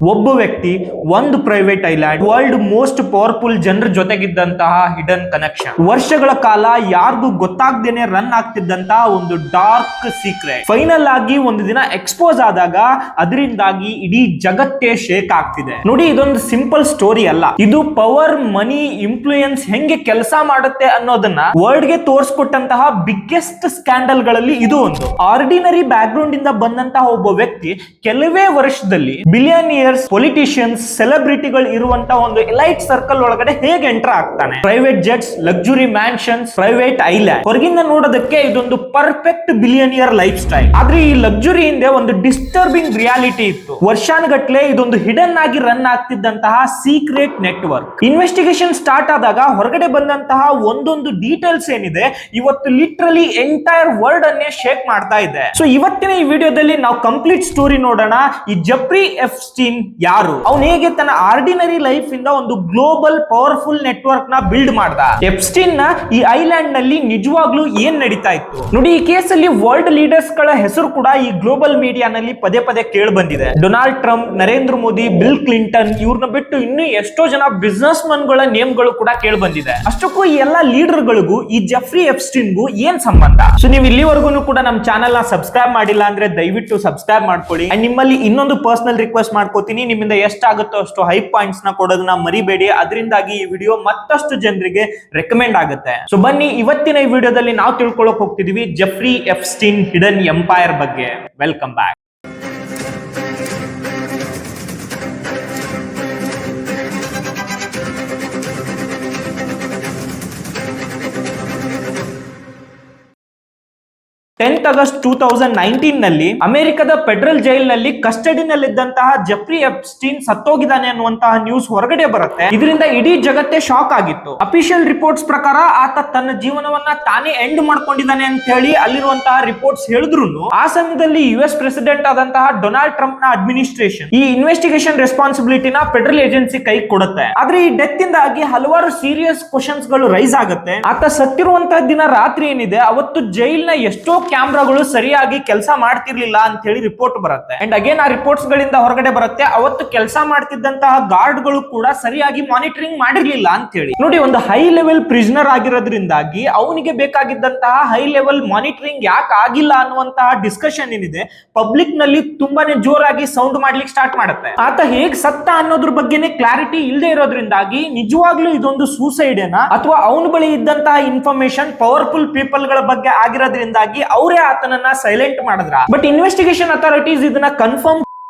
ಒಬ್ಬ ವ್ಯಕ್ತಿ, ಒಂದು private island, world most powerful ಜನರ ಜೊತೆಗಿದ್ದಂತಹ ಹಿಡನ್ ಕನೆಕ್ಷನ್, ವರ್ಷಗಳ ಕಾಲ ಯಾರಿಗೂ ಗೊತ್ತಾಗ್ದೇನೆ ರನ್ ಆಗ್ತಿದ್ದಂತಹ ಒಂದು ಡಾರ್ಕ್ ಸೀಕ್ರೆಟ್, ಫೈನಲ್ ಆಗಿ ಒಂದು ದಿನ ಎಕ್ಸ್ಪೋಸ್ ಆದಾಗ ಅದರಿಂದಾಗಿ ಇಡೀ ಜಗತ್ತೇ ಶೇಕ್ ಆಗ್ತಿದೆ. ನೋಡಿ, ಇದೊಂದು ಸಿಂಪಲ್ ಸ್ಟೋರಿ ಅಲ್ಲ, ಇದು ಪವರ್, ಮನಿ, ಇನ್ಫ್ಲೂಯೆನ್ಸ್ ಹೆಂಗೆ ಕೆಲಸ ಮಾಡುತ್ತೆ ಅನ್ನೋದನ್ನ ವರ್ಲ್ಡ್ ಗೆ ತೋರಿಸ್ಕೊಟ್ಟಂತಹ ಬಿಗ್ಗೆಸ್ಟ್ ಸ್ಕ್ಯಾಂಡಲ್ ಗಳಲ್ಲಿ ಇದು ಒಂದು. ಆರ್ಡಿನರಿ ಬ್ಯಾಕ್ ಗ್ರೌಂಡ್ ಇಂದ ಬಂದಂತಹ ಒಬ್ಬ ವ್ಯಕ್ತಿ ಕೆಲವೇ ವರ್ಷದಲ್ಲಿ ಬಿಲಿಯನಿಯರ್ಸ್, ಪೊಲಿಟಿಷಿಯನ್ಸ್, ಸೆಲೆಬ್ರಿಟಿಗಳು ಇರುವಂತಹ ಒಂದು ಎಲೈಟ್ ಸರ್ಕಲ್ ಒಳಗಡೆ ಹೇಗೆ ಎಂಟರ್ ಆಗ್ತಾನೆ. Private jets, luxury mansions, private island, ಹೊರಗಿಂದ ನೋಡೋದಕ್ಕೆ ಇದೊಂದು ಪರ್ಫೆಕ್ಟ್ ಬಿಲಿಯನಿಯರ್ ಲೈಫ್ ಸ್ಟೈಲ್. ಆದ್ರೆ ಈ ಲಕ್ಸುರಿ ಹಿಂದೆ ಒಂದು ಡಿಸ್ಟರ್ಬಿಂಗ್ ರಿಯಾಲಿಟಿ ಇತ್ತು. ವರ್ಷಾನುಗಟ್ಲೆ ಇದೊಂದು ಹಿಡನ್ ಆಗಿ ರನ್ ಆಗ್ತಿದ್ದಂತಹ ಸೀಕ್ರೆಟ್ ನೆಟ್ವರ್ಕ್. ಇನ್ವೆಸ್ಟಿಗೇಷನ್ ಸ್ಟಾರ್ಟ್ ಆದಾಗ ಹೊರಗಡೆ ಬಂದಂತಹ ಒಂದೊಂದು ಡೀಟೇಲ್ಸ್ ಏನಿದೆ, ಇವತ್ತು ಲಿಟ್ರಲಿ ಎಂಟೈರ್ ವರ್ಲ್ಡ್ ಅನ್ನೇ ಶೇಕ್ ಮಾಡ್ತಾ ಇದೆ. ಸೊ ಇವತ್ತಿನ ಈ ವಿಡಿಯೋದಲ್ಲಿ ನಾವು ಕಂಪ್ಲೀಟ್ ಸ್ಟೋರಿ ನೋಡೋಣ. ಈ ಜೆಫ್ರಿ ಎಪ್ಸ್ಟೀನ್ ಯಾರು, ಅವನು ಹೇಗೆ ತನ್ನ ಆರ್ಡಿನರಿ ಲೈಫ್ ಇಂದ ಒಂದು ಗ್ಲೋಬಲ್ ಪವರ್ಫುಲ್ ನೆಟ್ವರ್ಕ್ ನ ಬಿಲ್ಡ್ ಮಾಡ್ದ, ಎಪ್ಸ್ಟೀನ್ ನ ಈ ಐಲ್ಯಾಂಡ್ ನಲ್ಲಿ ನಿಜವಾಗ್ಲೂ ಏನ್ ನಡೀತಾ ಇತ್ತು. ನೋಡಿ, ಈ ಕೇಸಲ್ಲಿ ವರ್ಲ್ಡ್ ಲೀಡರ್ಸ್ ಗಳ ಹೆಸರು ಕೂಡ ಈ ಗ್ಲೋಬಲ್ ಮೀಡಿಯಾನಲ್ಲಿ ಪದೇ ಪದೇ ಕೇಳಿ ಬಂದಿದೆ. Donald Trump, Narendra Modi, bill Clinton, ಇವ್ರನ್ನ ಬಿಟ್ಟು ಇನ್ನೂ ಎಷ್ಟೋ ಜನ ಬಿಸ್ನೆಸ್ ಮನ್ ಗಳ ನೇಮ್ ಗಳು ಕೂಡ ಕೇಳಿ ಬಂದಿದೆ. ಅಷ್ಟಕ್ಕೂ ಈ ಎಲ್ಲಾ ಲೀಡರ್ ಗಳಿಗೂ ಈ ಜೆಫ್ರಿ ಎಪ್ಸ್ಟೀನ್ಗೂ ಏನ್ ಸಂಬಂಧ? ಸೊ ನೀವು ಇಲ್ಲಿವರೆಗೂ ಕೂಡ ನಮ್ಮ ಚಾನೆಲ್ ನ ಸಬ್ಸ್ಕ್ರೈಬ್ ಮಾಡಿಲ್ಲ ಅಂದ್ರೆ ದಯವಿಟ್ಟು ಸಬ್ಸ್ಕ್ರೈಬ್ ಮಾಡ್ಕೊಳ್ಳಿ. ಅಂಡ್ ನಿಮ್ಮಲ್ಲಿ ಇನ್ನೊಂದು ಪರ್ಸನಲ್ ರಿಕ್ವೆಸ್ಟ್ ಮಾಡ್ಕೋತೀನಿ, ನಿಮ್ಮಿಂದ ಎಷ್ಟಾಗುತ್ತೋ ಅಷ್ಟು ಹೈ ಪಾಯಿಂಟ್ಸ್ ನ ಕೊಡೋದನ್ನ ಮರಿಬೇಡಿ. ಅದರಿಂದಾಗಿ ಈ ವಿಡಿಯೋ ಮತ್ತಷ್ಟು ಜನರಿಗೆ ರೆಕಮೆಂಡ್ ಆಗುತ್ತೆ. ಸೊ ಬನ್ನಿ, ಇವತ್ತಿನ ಈ ವಿಡಿಯೋದಲ್ಲಿ ನಾವು ತಿಳ್ಕೊಳ್ಳೋಕೆ ಹೋಗ್ತಿದೀವಿ ಜೆಫ್ರಿ ಎಪ್ಸ್ಟೀನ್ ಹಿಡನ್ ಎಂಪೈರ್ ಬಗ್ಗೆ. Welcome back. August 10, 2019 ನಲ್ಲಿ ಅಮೆರಿಕದ ಫೆಡರಲ್ ಜೈಲ್ ನಲ್ಲಿ ಕಸ್ಟಡಿನಲ್ಲಿದ್ದಂತಹ ಜೆಫ್ರಿ ಎಪ್ಸ್ಟೀನ್ ಸತ್ತೋಗಿದ್ದಾನೆ ಅನ್ನುವಂತಹ ನ್ಯೂಸ್ ಹೊರಗಡೆ ಬರುತ್ತೆ. ಇದರಿಂದ ಇಡೀ ಜಗತ್ತೇ ಶಾಕ್ ಆಗಿತ್ತು. ಅಫಿಷಿಯಲ್ ರಿಪೋರ್ಟ್ಸ್ ಪ್ರಕಾರ ಆತ ತನ್ನ ಜೀವನವನ್ನ ತಾನೇ ಎಂಡ್ ಮಾಡ್ಕೊಂಡಿದ್ದಾನೆ ಅಂತ ಹೇಳಿ ಅಲ್ಲಿರುವಂತಹ ರಿಪೋರ್ಟ್ಸ್ ಹೇಳಿದ್ರು, ಆ ಸಮಯದಲ್ಲಿ ಯುಎಸ್ ಪ್ರೆಸಿಡೆಂಟ್ ಆದಂತಹ ಡೊನಾಲ್ಡ್ ಟ್ರಂಪ್ ನ ಅಡ್ಮಿನಿಸ್ಟ್ರೇಷನ್ ಈ ಇನ್ವೆಸ್ಟಿಗೇಷನ್ ರೆಸ್ಪಾನ್ಸಿಬಿಲಿಟಿನ ಫೆಡರಲ್ ಏಜೆನ್ಸಿ ಕೈ ಕೊಡುತ್ತೆ. ಆದ್ರೆ ಈ ಡೆತ್ ಇಂದಾಗಿ ಹಲವಾರು ಸೀರಿಯಸ್ ಕ್ವಶನ್ಸ್ ಗಳು ರೈಸ್ ಆಗುತ್ತೆ. ಆತ ಸತ್ತಿರುವಂತಹ ದಿನ ರಾತ್ರಿ ಏನಿದೆ, ಅವತ್ತು ಜೈಲ್ನ ಎಷ್ಟೋ ಕ್ಯಾಮ್ರಾಗಳು ಸರಿಯಾಗಿ ಕೆಲಸ ಮಾಡ್ತಿರ್ಲಿಲ್ಲ ಅಂತ ಹೇಳಿ ರಿಪೋರ್ಟ್ ಬರುತ್ತೆ. ಅಂಡ್ ಅಗೇನ್ ಆ ರಿಪೋರ್ಟ್ಸ್ ಗಳಿಂದ ಹೊರಗಡೆ ಬರುತ್ತೆ, ಅವತ್ತು ಕೆಲಸ ಮಾಡ್ತಿದ್ದಂತಹ ಗಾರ್ಡ್ ಗಳು ಕೂಡ ಸರಿಯಾಗಿ ಮಾನಿಟರಿಂಗ್ ಮಾಡಿರ್ಲಿಲ್ಲ ಅಂತ ಹೇಳಿ. ನೋಡಿ, ಒಂದು ಹೈ ಲೆವೆಲ್ ಪ್ರಿಸನರ್ ಆಗಿರೋದ್ರಿಂದಾಗಿ ಅವನಿಗೆ ಬೇಕಾಗಿದ್ದಂತಹ ಹೈ ಲೆವೆಲ್ ಮಾನಿಟರಿಂಗ್ ಯಾಕೆ ಆಗಿಲ್ಲ ಅನ್ನುವಂತಹ ಡಿಸ್ಕಷನ್ ಏನಿದೆ ಪಬ್ಲಿಕ್ ನಲ್ಲಿ ತುಂಬಾನೇ ಜೋರಾಗಿ ಸೌಂಡ್ ಮಾಡ್ಲಿಕ್ಕೆ ಸ್ಟಾರ್ಟ್ ಮಾಡುತ್ತೆ. ಆತ ಹೇಗ್ ಸತ್ತ ಅನ್ನೋದ್ರ ಬಗ್ಗೆನೇ ಕ್ಲಾರಿಟಿ ಇಲ್ಲದೆ ಇರೋದ್ರಿಂದಾಗಿ ನಿಜವಾಗ್ಲೂ ಇದೊಂದು ಸೂಸೈಡ್ ಏನಾ ಅಥವಾ ಅವನ ಬಳಿ ಇದ್ದಂತಹ ಇನ್ಫಾರ್ಮೇಶನ್ ಪವರ್ಫುಲ್ ಪೀಪಲ್ ಗಳ ಬಗ್ಗೆ ಆಗಿರೋದ್ರಿಂದಾಗಿ ಅವರೇ ಆತನನ್ನ ಸೈಲೆಂಟ್ ಮಾಡಿದ್ರ. ಬಟ್ ಇನ್ವೆಸ್ಟಿಗೇಷನ್ ಅಥಾರಿಟೀಸ್ ಇದನ್ನ ಕನ್ಫರ್ಮ್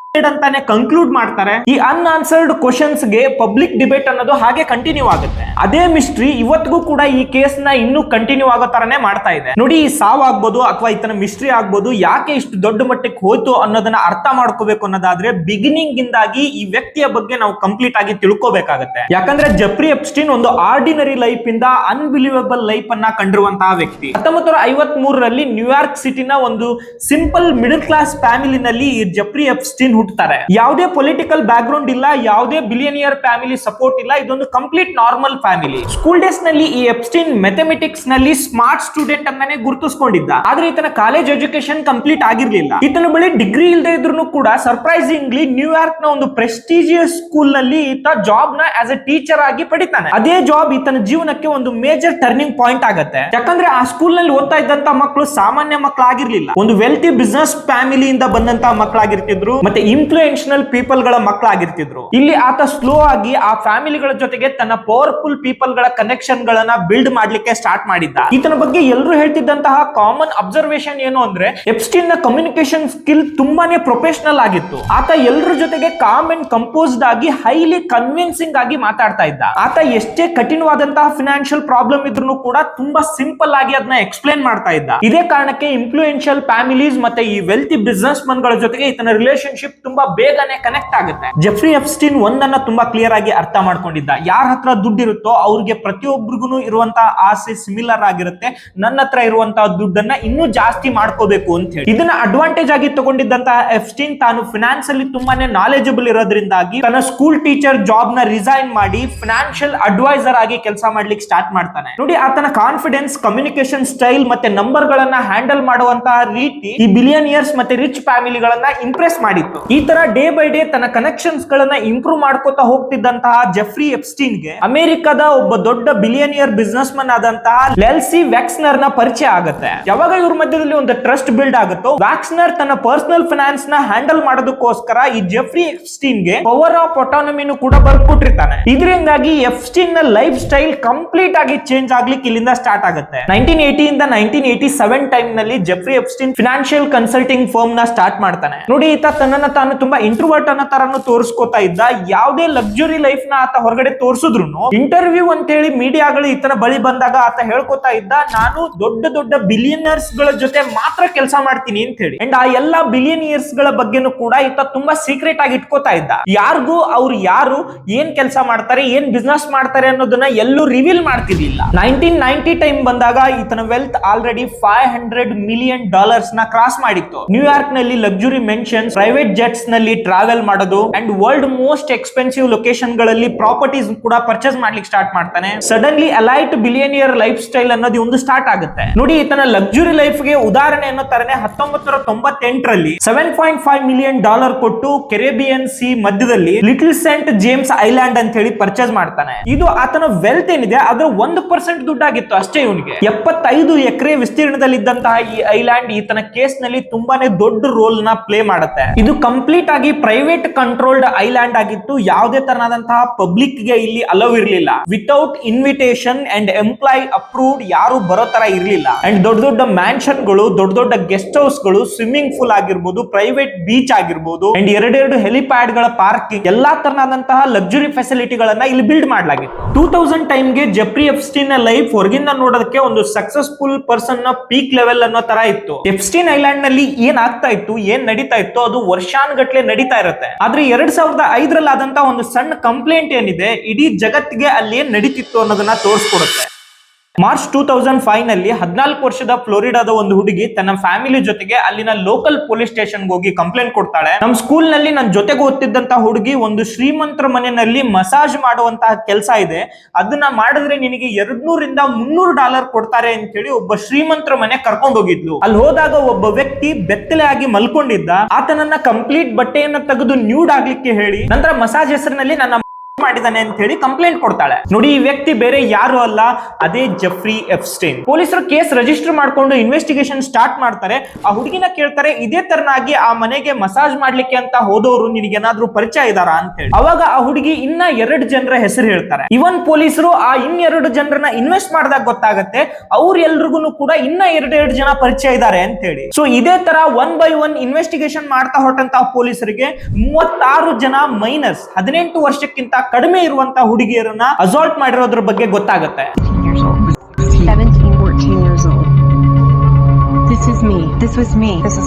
ಅಂತಾನೆ ಕನ್ಕ್ಲೂಡ್ ಮಾಡ್ತಾರೆ. ಈ ಅನ್ಆನ್ಸರ್ಡ್ ಕ್ವಶನ್ಸ್ ಗೆ ಪಬ್ಲಿಕ್ ಡಿಬೇಟ್ ಅನ್ನೋದು ಹಾಗೆ ಕಂಟಿನ್ಯೂ ಆಗುತ್ತೆ. ಅದೇ ಮಿಸ್ಟ್ರಿ ಇವತ್ತಿಗೂ ಕೂಡ ಈ ಕೇಸ್ ನ ಇನ್ನೂ ಕಂಟಿನ್ಯೂ ಆಗೋ ತರನೇ ಮಾಡ್ತಾ ಇದೆ. ನೋಡಿ, ಈ ಸಾವು ಆಗ್ಬೋದು ಅಥವಾ ಈತನ ಮಿಸ್ಟ್ರಿ ಆಗ್ಬೋದು, ಯಾಕೆ ಇಷ್ಟು ದೊಡ್ಡ ಮಟ್ಟಕ್ಕೆ ಹೋಯ್ತು ಅನ್ನೋದನ್ನ ಅರ್ಥ ಮಾಡ್ಕೋಬೇಕು ಅನ್ನೋದಾದ್ರೆ ಬಿಗಿನಿಂಗ್ ಇಂದಾಗಿ ಈ ವ್ಯಕ್ತಿಯ ಬಗ್ಗೆ ನಾವು ಕಂಪ್ಲೀಟ್ ಆಗಿ ತಿಳ್ಕೋಬೇಕಾಗತ್ತೆ. ಯಾಕಂದ್ರೆ ಜೆಫ್ರಿ ಎಪ್ಸ್ಟೀನ್ ಒಂದು ಆರ್ಡಿನರಿ ಲೈಫ್ ಇಂದ ಅನ್ಬಿಲೀವಬಲ್ ಲೈಫ್ ಅನ್ನ ಕಂಡಿರುವಂತಹ ವ್ಯಕ್ತಿ. 1953ರಲ್ಲಿ ನ್ಯೂಯಾರ್ಕ್ ಸಿಟಿನ ಒಂದು ಸಿಂಪಲ್ ಮಿಡಲ್ ಕ್ಲಾಸ್ ಫ್ಯಾಮಿಲಿನಲ್ಲಿ ಈ ಜೆಫ್ರಿ ಎಪ್ಸ್ಟೀನ್ ಹುಟ್ಟುತ್ತಾರೆ. ಯಾವುದೇ ಪೊಲಿಟಿಕಲ್ ಬ್ಯಾಕ್ ಗ್ರೌಂಡ್ ಇಲ್ಲ, ಯಾವುದೇ ಬಿಲಿಯನಿಯರ್ ಫ್ಯಾಮಿಲಿ ಸಪೋರ್ಟ್ ಇಲ್ಲ. ಇದೊಂದು complete normal family. School days ನಲ್ಲಿ ಈ ಎಪ್ಸ್ಟೀನ್ ಮ್ಯಾಥಮೆಟಿಕ್ಸ್ ನಲ್ಲಿ ಸ್ಮಾರ್ಟ್ ಸ್ಟೂಡೆಂಟ್ ಅಂತಾನೆ ಗುರುತಿಸಿಕೊಂಡಿದ್ದ. ಆದ್ರೆ ಈತನ ಕಾಲೇಜ್ ಎಜುಕೇಶನ್ ಕಂಪ್ಲೀಟ್ ಆಗಿರ್ಲಿಲ್ಲ. ಈತನ ಬಳಿ ಡಿಗ್ರಿ ಇಲ್ಲದೆ ಇದ್ರು ಕೂಡ ಸರ್ಪ್ರೈಸಿಂಗ್ಲಿ ನ್ಯೂಯಾರ್ಕ್ ನ ಒಂದು ಪ್ರೆಸ್ಟೀಜಿಯಸ್ ಸ್ಕೂಲ್ ನಲ್ಲಿ ಈತ ಜಾಬ್ ನ ಆಸ್ ಎ ಟೀಚರ್ ಆಗಿ ಪಡಿತಾನೆ. ಅದೇ ಜಾಬ್ ಈತನ ಜೀವನಕ್ಕೆ ಒಂದು ಮೇಜರ್ ಟರ್ನಿಂಗ್ ಪಾಯಿಂಟ್ ಆಗುತ್ತೆ. ಯಾಕಂದ್ರೆ ಆ ಸ್ಕೂಲ್ ನಲ್ಲಿ ಓದ್ತಾ ಇದ್ದಂತ ಮಕ್ಕಳು ಸಾಮಾನ್ಯ ಮಕ್ಕಳಾಗಿರ್ಲಿಲ್ಲ, ಒಂದು ವೆಲ್ತಿ ಬಿಸ್ನೆಸ್ ಫ್ಯಾಮಿಲಿಯಿಂದ ಬಂದಂತಹ ಮಕ್ಕಳಾಗಿರ್ತಿದ್ರು, ಮತ್ತೆ ಇನ್ಫ್ಲೂಯೆನ್ಷಿಯಲ್ ಪೀಪಲ್ ಗಳ ಮಕ್ಕಳಾಗಿರ್ತಿದ್ರು. ಇಲ್ಲಿ ಆತ ಸ್ಲೋ ಆಗಿ ಆ ಫ್ಯಾಮಿಲಿಗಳ ಜೊತೆಗೆ ತನ್ನ ಪವರ್ಫುಲ್ ಪೀಪಲ್ ಗಳ ಕನೆಕ್ಷನ್ ಗಳನ್ನ ಬಿಲ್ಡ್ ಮಾಡ್ಲಿಕ್ಕೆ ಸ್ಟಾರ್ಟ್ ಮಾಡಿದ್ದ. ಈತನ ಬಗ್ಗೆ ಎಲ್ಲರೂ ಹೇಳ್ತಿದ್ದಂತಹ ಕಾಮನ್ ಅಬ್ಸರ್ವೇಷನ್ ಏನು ಅಂದ್ರೆ ಎಪ್ಸ್ಟೀನ್ ನ ಕಮ್ಯುನಿಕೇಶನ್ ಸ್ಕಿಲ್ ತುಂಬಾನೇ ಪ್ರೊಫೆಷನಲ್ ಆಗಿತ್ತು. ಆತ ಎಲ್ಲರ ಜೊತೆಗೆ ಕಾಮ್ ಅಂಡ್ ಕಂಪೋಸ್ಡ್ ಆಗಿ ಹೈಲಿ ಕನ್ವಿನ್ಸಿಂಗ್ ಆಗಿ ಮಾತಾಡ್ತಾ ಇದ್ದ. ಆತ ಎಷ್ಟೇ ಕಠಿಣವಾದಂತಹ ಫಿನಾನ್ಷಿಯಲ್ ಪ್ರಾಬ್ಲಮ್ ಇದ್ರೂ ಕೂಡ ತುಂಬಾ ಸಿಂಪಲ್ ಆಗಿ ಅದನ್ನ ಎಕ್ಸ್ಪ್ಲೇನ್ ಮಾಡ್ತಾ ಇದ್ದ. ಇದೇ ಕಾರಣಕ್ಕೆ ಇನ್ಫ್ಲೂಯೆನ್ಷಿಯಲ್ ಫ್ಯಾಮಿಲೀಸ್ ಮತ್ತೆ ಈ ವೆಲ್ತಿ ಬಿಸ್ನೆಸ್ ಮನ್ ಗಳ ಜೊತೆಗೆ ಈತನ ರಿಲೇಶನ್ಶಿಪ್ ತುಂಬಾ ಬೇಗನೆ ಕನೆಕ್ಟ್ ಆಗುತ್ತೆ. ಜೆಫ್ರಿ ಎಪ್ಸ್ಟೀನ್ ಒಂದನ್ನ ತುಂಬಾ ಕ್ಲಿಯರ್ ಆಗಿ ಅರ್ಥ ಮಾಡ್ಕೊಂಡಿದ್ದ. ಯಾರ ಹತ್ರ ದುಡ್ಡಿರುತ್ತೋ ಅವ್ರಿಗೆ ಪ್ರತಿಯೊಬ್ಬರಿಗೂ ಇರುವಂತಹ ಆಸೆ ಸಿಮಿಲರ್ ಆಗಿರುತ್ತೆ. ನನ್ನ ಹತ್ರ ಇರುವಂತಹ ದುಡ್ಡನ್ನ ಇನ್ನೂ ಜಾಸ್ತಿ ಮಾಡ್ಕೋಬೇಕು ಅಂತ ಹೇಳಿ ಇದನ್ನ ಅಡ್ವಾಂಟೇಜ್ ಆಗಿ ತಗೊಂಡಿದ್ದಂತಹ ಎಪ್ಸ್ಟೀನ್ ತಾನು ಫಿನಾನ್ಸ್ ಅಲ್ಲಿ ತುಂಬಾನೇ ನಾಲೆಜಬಲ್ ಇರೋದ್ರಿಂದಾಗಿ ತನ್ನ ಸ್ಕೂಲ್ ಟೀಚರ್ ಜಾಬ್ ನ ರಿಸೈನ್ ಮಾಡಿ ಫಿನಾನ್ಷಿಯಲ್ ಅಡ್ವೈಸರ್ ಆಗಿ ಕೆಲಸ ಮಾಡ್ಲಿಕ್ಕೆ ಸ್ಟಾರ್ಟ್ ಮಾಡ್ತಾನೆ. ನೋಡಿ, ಆತನ ಕಾನ್ಫಿಡೆನ್ಸ್, ಕಮ್ಯುನಿಕೇಶನ್ ಸ್ಟೈಲ್ ಮತ್ತೆ ನಂಬರ್ ಗಳನ್ನ ಹ್ಯಾಂಡಲ್ ಮಾಡುವಂತಹ ರೀತಿ ಈ ಬಿಲಿಯನಿಯರ್ಸ್ ಮತ್ತೆ ರಿಚ್ ಫ್ಯಾಮಿಲಿಗಳನ್ನ ಇಂಪ್ರೆಸ್ ಮಾಡಿತ್ತು. ಈ ತರ ಡೇ ಬೈ ಡೇ ತನ್ನ ಕನೆಕ್ಷನ್ಸ್ ಗಳನ್ನ ಇಂಪ್ರೂವ್ ಮಾಡ್ಕೋತಾ ಹೋಗ್ತಿದ್ದಂತಹ ಜೆಫ್ರಿ ಎಪ್ಸ್ಟೀನ್ ಗೆ ಅಮೆರಿಕದ ಒಬ್ಬ ದೊಡ್ಡ ಬಿಲಿಯನಿಯರ್ ಬಿಸ್ನೆಸ್ ಮನ್ ಆದಂತಹ ಲೆಲ್ಸಿ ವ್ಯಾಕ್ಸ್ನರ್ ನ ಪರಿಚಯ ಆಗುತ್ತೆ. ಯಾವಾಗ ಇವ್ರ ಮಧ್ಯದಲ್ಲಿ ಒಂದು ಟ್ರಸ್ಟ್ ಬಿಲ್ಡ್ ಆಗುತ್ತೋ, ವ್ಯಾಕ್ಸ್ನರ್ ತನ್ನ ಪರ್ಸನಲ್ ಫೈನಾನ್ಸ್ ನ ಹ್ಯಾಂಡಲ್ ಮಾಡೋದಕ್ಕೋಸ್ಕರ ಈ ಜೆಫ್ರಿ ಎಪ್ಸ್ಟೀನ್ ಗೆ ಪವರ್ ಆಫ್ ಆಟೋನಮಿನು ಕೂಡ ಬರ್ಕೊಟ್ಟಿರ್ತಾನೆ. ಇದರಿಂದಾಗಿ ಎಪ್ಸ್ಟೀನ್ ನ ಲೈಫ್ ಸ್ಟೈಲ್ ಕಂಪ್ಲೀಟ್ ಆಗಿ ಚೇಂಜ್ ಆಗ್ಲಿಕ್ಕೆ ಇಲ್ಲಿಂದ ಸ್ಟಾರ್ಟ್ ಆಗುತ್ತೆ. 1980 ಇಂದ 1987 ಟೈಮ್ ನಲ್ಲಿ Jeffrey Epstein financial consulting firm ನ ಸ್ಟಾರ್ಟ್ ಮಾಡ್ತಾನೆ. ನೋಡಿ, ಈತ ತನ್ನನ್ನ ತಾನು ತುಂಬಾ ಇಂಟ್ರೋವರ್ಟ್ ಅನ್ನೋ ತರನು ತೋರಿಸ್ಕೋತಾ ಇದ್ದ. ಯಾವುದೇ ಲಕ್ಸುರಿ ಲೈಫ್ ನ ಆತ ಹೊರಗಡೆ ತೋರಿಸಿದ್ರು ಇಂಟರ್ವ್ಯೂ ಅಂತ ಹೇಳಿ ಮೀಡಿಯಾಗಳು ಈತನ ಬಳಿ ಬಂದಾಗ ಆತ ಹೇಳ್ಕೊತಾ ಇದ್ದ, ನಾನು ದೊಡ್ಡ ದೊಡ್ಡ ಬಿಲಿಯನರ್ಸ್ ಗಳ ಜೊತೆ ಮಾತ್ರ ಕೆಲಸ ಮಾಡ್ತೀನಿ ಅಂತ ಹೇಳಿ. ಅಂಡ್ ಆ ಎಲ್ಲಾ ಬಿಲಿಯನಿಯರ್ಸ್ ಗಳ ಬಗ್ಗೆನೂ ಕೂಡ ಈತ ತುಂಬಾ ಸೀಕ್ರೆಟ್ ಆಗಿ ಇಟ್ಕೋತಾ ಇದ್ದ. ಯಾರಿಗೂ ಅವ್ರು ಯಾರು ಏನ್ ಕೆಲಸ ಮಾಡ್ತಾರೆ, ಏನ್ ಬಿಸ್ನೆಸ್ ಮಾಡ್ತಾರೆ ಅನ್ನೋದನ್ನ ಎಲ್ಲೂ ರಿವೀಲ್ ಮಾಡ್ತಿರ್ಲಿಲ್ಲ. 1990 ಟೈಮ್ ಬಂದಾಗ ಈತನ ವೆಲ್ತ್ ಆಲ್ರೆಡಿ $500 million ನ ಕ್ರಾಸ್ ಮಾಡಿತ್ತು. ನ್ಯೂಯಾರ್ಕ್ ನಲ್ಲಿ ಲಕ್ಸುರಿ ಮೆನ್ಷನ್ಸ್, ಪ್ರೈವೇಟ್ ಜೆಟ್ಸ್ ನಲ್ಲಿ ಟ್ರಾವೆಲ್ ಮಾಡೋದು and world most expensive location ಗಳಲ್ಲಿ ಪ್ರಾಪರ್ಟೀಸ್ ಕೂಡ ಪರ್ಚೇಸ್ ಮಾಡ್ಲಿಕ್ಕೆ ಸ್ಟಾರ್ಟ್ ಮಾಡ್ತಾನೆ. Suddenly Alight billionaire life style ಅನ್ನೋದು ಒಂದು ಸ್ಟಾರ್ಟ್ ಆಗುತ್ತೆ. ನೋಡಿ, ಈತನ ಲಕ್ಸುರಿ ಲೈಫ್ ಗೆ ಉದಾಹರಣೆ ಅನ್ನೋ ತರನೇ 1998 $7.5 million ಕೊಟ್ಟು ಕೆರೆಬಿಯನ್ ಸಿ ಮಧ್ಯದಲ್ಲಿ ಲಿಟಲ್ ಸೆಂಟ್ ಜೇಮ್ಸ್ ಐಲ್ಯಾಂಡ್ ಅಂತ ಹೇಳಿ ಪರ್ಚೇಸ್ ಮಾಡ್ತಾನೆ. ಇದು ಆತನ ವೆಲ್ತ್ ಏನಿದೆ ಅದರ 1% ದುಡ್ಡಾಗಿತ್ತು ಅಷ್ಟೇ. ಇವನಿಗೆ 75 ಎಕರೆ ವಿಸ್ತೀರ್ಣದಲ್ಲಿದ್ದಂತಹ ಈ ಐಲ್ಯಾಂಡ್ ಈತನ ಕೇಸ್ ನಲ್ಲಿ ತುಂಬಾನೇ ದೊಡ್ಡ ರೋಲ್ ನ ಪ್ಲೇ ಮಾಡುತ್ತೆ. ಇದು ಕಂಪ್ಲೀಟ್ ಆಗಿ ಪ್ರೈವೇಟ್ ಕಂಟ್ರೋಲ್ಡ್ ಐಲ್ಯಾಂಡ್ ಆಗಿತ್ತು. ಯಾವುದೇ ತರನಾದಂತಹ ಪಬ್ಲಿಕ್ ಗೆ ಇಲ್ಲಿ ಅಲೋ ಇರಲಿಲ್ಲ. Without invitation and employ approved ಯಾರು ಬರೋ ತರ ಇರಲಿಲ್ಲ. ಅಂಡ್ ದೊಡ್ಡ ದೊಡ್ಡ ಮ್ಯಾನ್ಷನ್ ಗಳು, ದೊಡ್ಡ ದೊಡ್ಡ ಗೆಸ್ಟ್ ಹೌಸ್ ಗಳು, ಸ್ವಿಮ್ಮಿಂಗ್ ಪೂಲ್ ಆಗಿರ್ಬೋದು, ಪ್ರೈವೇಟ್ ಬೀಚ್ ಆಗಿರ್ಬೋದು, ಅಂಡ್ ಎರಡೆರಡು ಹೆಲಿಪ್ಯಾಡ್ ಗಳ ಪಾರ್ಕಿಂಗ್, ಎಲ್ಲಾ ತರನಾದಂತಹ ಲಕ್ಸುರಿ ಫೆಸಿಲಿಟಿಗಳನ್ನ ಇಲ್ಲಿ ಬಿಲ್ಡ್ ಮಾಡಲಾಗಿತ್ತು. 2000 ಟೈಮ್ ಗೆ ಜೆಫ್ರಿ ಎಪ್ಸ್ಟೀನ್ ನ ಲೈಫ್ ಹೊರಗಿಂದ ನೋಡೋದಕ್ಕೆ ಒಂದು ಸಕ್ಸಸ್ಫುಲ್ ಪರ್ಸನ್ ನ ಪೀಕ್ ಲೆವೆಲ್ ಅನ್ನೋ ತರ ಇತ್ತು. ಎಪ್ಸ್ಟೀನ್ ಐಲ್ಯಾಂಡ್ ನಲ್ಲಿ ಏನ್ ಆಗ್ತಾ ಇತ್ತು, ಏನ್ ನಡೀತಾ ಇತ್ತು, ಅದು ವರ್ಷಾನುಗಟ್ಲೆ ನಡೀತಾ ಇರುತ್ತೆ. ಆದ್ರೆ 2005 ಆದಂತಹ ಒಂದು ಸಣ್ಣ ಕಂಪ್ಲೇಂಟ್ ಏನಿದೆ, ಇಡೀ ಜಗತ್ತಿಗೆ ಅಲ್ಲಿ ಏನ್ ನಡೀತಿತ್ತು ಅನ್ನೋದನ್ನ ತೋರಿಸ್ಕೊಡುತ್ತೆ. ಮಾರ್ಚ್ 2005 ನಲ್ಲಿ 14 ವರ್ಷದ ಫ್ಲೋರಿಡಾದ ಒಂದು ಹುಡುಗಿ ತನ್ನ ಫ್ಯಾಮಿಲಿ ಜೊತೆಗೆ ಅಲ್ಲಿನ ಲೋಕಲ್ ಪೊಲೀಸ್ ಸ್ಟೇಷನ್ ಹೋಗಿ ಕಂಪ್ಲೇಂಟ್ ಕೊಡ್ತಾಳೆ. ನಮ್ಮ ಸ್ಕೂಲ್ ನಲ್ಲಿ ನನ್ನ ಜೊತೆಗೆ ಓದ್ತಿದ್ದಂತಹ ಹುಡುಗಿ ಒಂದು ಶ್ರೀಮಂತರ ಮನೆಯಲ್ಲಿ ಮಸಾಜ್ ಮಾಡುವಂತಹ ಕೆಲಸ ಇದೆ, ಅದನ್ನ ಮಾಡಿದ್ರೆ ನಿನಗೆ $200 ಇಂದ $300 ಕೊಡ್ತಾರೆ ಅಂತ ಹೇಳಿ ಒಬ್ಬ ಶ್ರೀಮಂತರ ಮನೆ ಕರ್ಕೊಂಡು ಹೋಗಿದ್ಲು. ಅಲ್ಲಿ ಹೋದಾಗ ಒಬ್ಬ ವ್ಯಕ್ತಿ ಬೆತ್ತಲೆ ಆಗಿ ಮಲ್ಕೊಂಡಿದ್ದ. ಆತನನ್ನ ಕಂಪ್ಲೀಟ್ ಬಟ್ಟೆಯನ್ನ ತೆಗೆದು ನ್ಯೂಡ್ ಆಗ್ಲಿಕ್ಕೆ ಹೇಳಿ ನಂತರ ಮಸಾಜ್ ಹೆಸರಿನಲ್ಲಿ ನನ್ನ ಮಾಡಿದಾನೆ ಅಂತ ಹೇಳಿ ಕಂಪ್ಲೇಂಟ್ ಕೊಡ್ತಾಳೆ. ನೋಡಿ, ಈ ವ್ಯಕ್ತಿ ಬೇರೆ ಯಾರು ಅಲ್ಲ, ಅದೇ ಜೆಫ್ರಿ ಎಪ್ಸ್ಟೀನ್. ಪೊಲೀಸರು ಕೇಸ್ ರಿಜಿಸ್ಟರ್ ಮಾಡ್ಕೊಂಡು ಇನ್ವೆಸ್ಟಿಗೇಷನ್ ಸ್ಟಾರ್ಟ್ ಮಾಡ್ತಾರೆ. ಆ ಹುಡುಗಿನ ಕೇಳ್ತಾರೆ, ಇದೇ ತರನಾಗಿ ಆ ಮನೆಗೆ ಮಸಾಜ್ ಮಾಡ್ಲಿಕ್ಕೆ ಅಂತ ಹೋದವರು ನಿನಗೇನಾದ್ರೂ ಪರಿಚಯ ಇದಾರಾ ಅಂತ ಹೇಳಿ. ಅವಾಗ ಆ ಹುಡುಗಿ ಇನ್ನ 2 ಜನರ ಹೆಸರು ಹೇಳ್ತಾರೆ. ಇವನ್ ಪೊಲೀಸರು ಆ 2 ಜನರನ್ನ ಇನ್ವೆಸ್ಟ್ ಮಾಡಿದಾಗ ಗೊತ್ತಾಗತ್ತೆ ಅವ್ರೆಲ್ರಿಗೂ ಕೂಡ ಇನ್ನ 2 ಜನ ಪರಿಚಯ ಇದ್ದಾರೆ ಅಂತ ಹೇಳಿ. ಸೊ ಇದೇ ತರ 1 by 1 ಇನ್ವೆಸ್ಟಿಗೇಷನ್ ಮಾಡ್ತಾ ಹೊರಟಂತಹ ಪೊಲೀಸರಿಗೆ 36 ಜನ ಮೈನರ್ಸ್, 18 ವರ್ಷಕ್ಕಿಂತ ಕಡಿಮೆ ಇರುವಂತಹ ಹುಡುಗಿಯರನ್ನ ಅಸಾಲ್ಟ್ ಮಾಡಿರೋದ್ರ ಬಗ್ಗೆ ಗೊತ್ತಾಗುತ್ತೆ. 17, 14 years old. This was